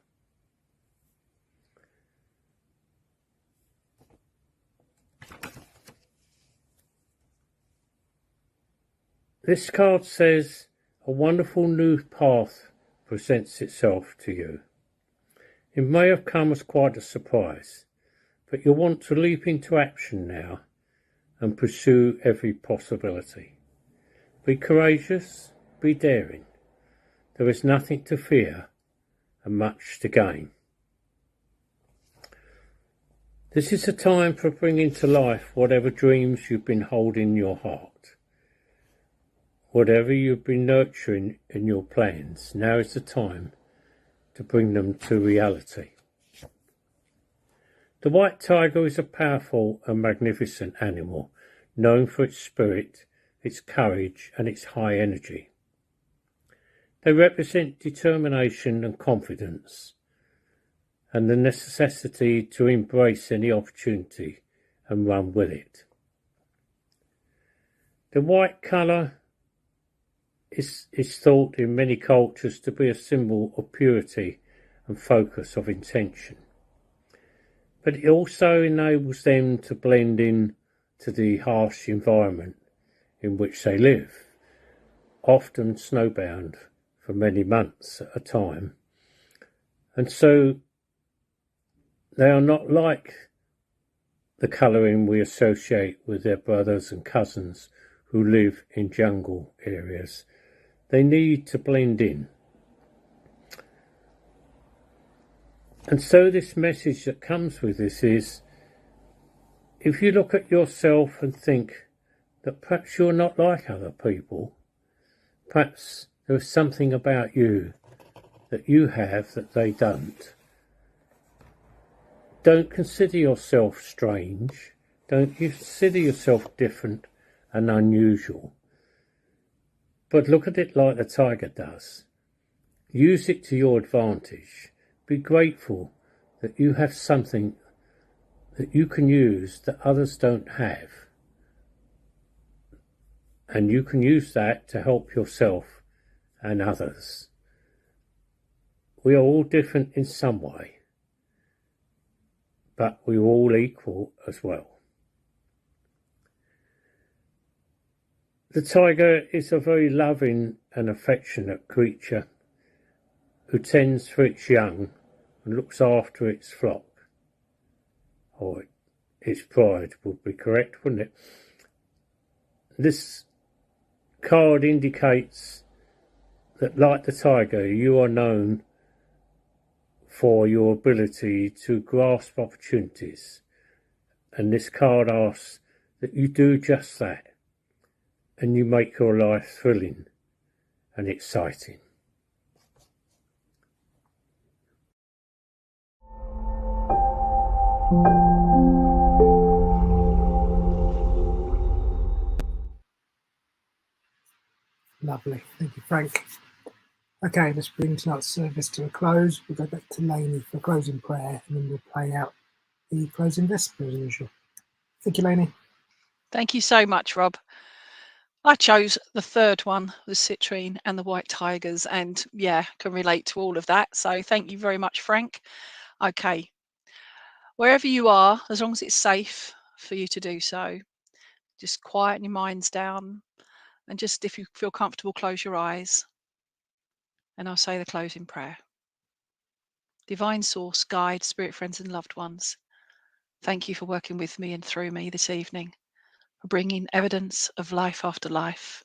This card says, a wonderful new path presents itself to you. It may have come as quite a surprise, but you'll want to leap into action now and pursue every possibility. Be courageous, be daring. There is nothing to fear and much to gain. This is a time for bringing to life whatever dreams you've been holding in your heart. Whatever you've been nurturing in your plans, now is the time to bring them to reality. The white tiger is a powerful and magnificent animal, known for its spirit, its courage, and its high energy. They represent determination and confidence, and the necessity to embrace any opportunity and run with it. The white colour is thought in many cultures to be a symbol of purity and focus of intention. But it also enables them to blend in to the harsh environment in which they live, often snowbound for many months at a time. And so they are not like the colouring we associate with their brothers and cousins who live in jungle areas. They need to blend in. And so this message that comes with this is, if you look at yourself and think that perhaps you're not like other people, perhaps there is something about you that you have that they don't. Don't consider yourself strange. Don't consider yourself different and unusual. But look at it like the tiger does. Use it to your advantage. Be grateful that you have something that you can use that others don't have. And you can use that to help yourself and others. We are all different in some way, but we're all equal as well. The tiger is a very loving and affectionate creature who tends for its young and looks after its flock. Or its pride would be correct, wouldn't it? This card indicates that, like the tiger, you are known for your ability to grasp opportunities. And this card asks that you do just that, and you make your life thrilling and exciting. Lovely. Thank you, Frank. Okay, let's bring tonight's service to a close. We'll go back to Lainey for closing prayer, and then we'll play out the closing Vesper as usual. Thank you, Lainey. Thank you so much, Rob. I chose the third one, the citrine and the white tigers, and yeah, can relate to all of that. So thank you very much, Frank. Okay, wherever you are, as long as it's safe for you to do so, just quieten your minds down, and just, if you feel comfortable, close your eyes, and I'll say the closing prayer. Divine Source, guide, spirit friends and loved ones, thank you for working with me and through me this evening, for bringing evidence of life after life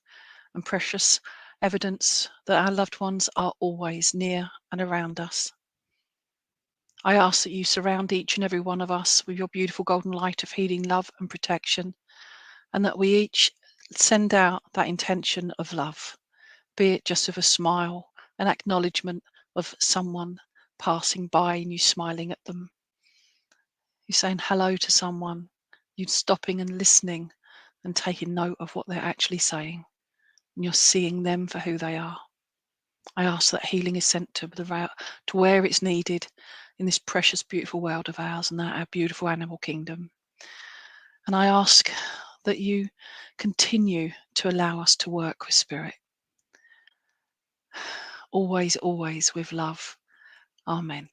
and precious evidence that our loved ones are always near and around us. I ask that you surround each and every one of us with your beautiful golden light of healing, love and protection, and that we each send out that intention of love, be it just with a smile, an acknowledgement of someone passing by and you smiling at them. You saying hello to someone, you stopping and listening and taking note of what they're actually saying, and you're seeing them for who they are. I ask that healing is sent to where it's needed in this precious, beautiful world of ours and our beautiful animal kingdom. And I ask that you continue to allow us to work with spirit. Always, always with love. Amen.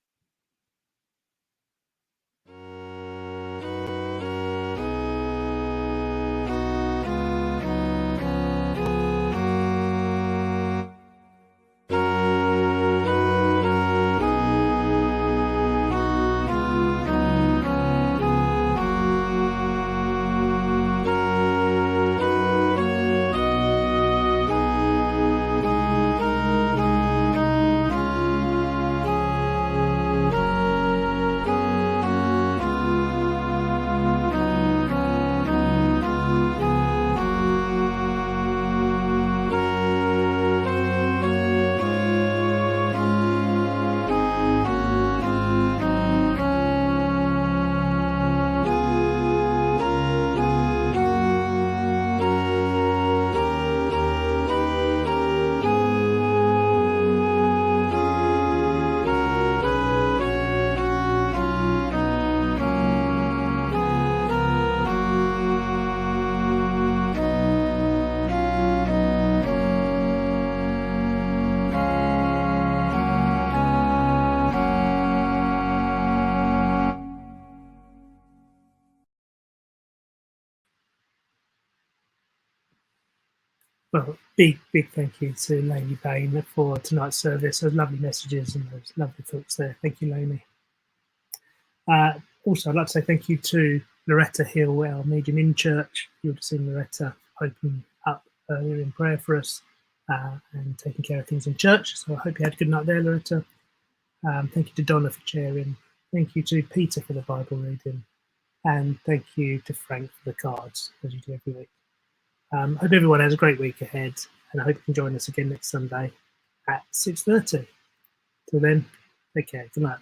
Well, big thank you to Lainey Baine for tonight's service. Those lovely messages and those lovely thoughts there. Thank you, Lainey. Also, I'd like to say thank you to Loretta Hill, our medium in church. You would have seen Loretta open up earlier in prayer for us and taking care of things in church. So I hope you had a good night there, Loretta. Thank you to Donna for chairing. Thank you to Peter for the Bible reading. And thank you to Frank for the cards, as you do every week. Hope everyone has a great week ahead, and I hope you can join us again next Sunday at 6:30. Till then, take care. Good night.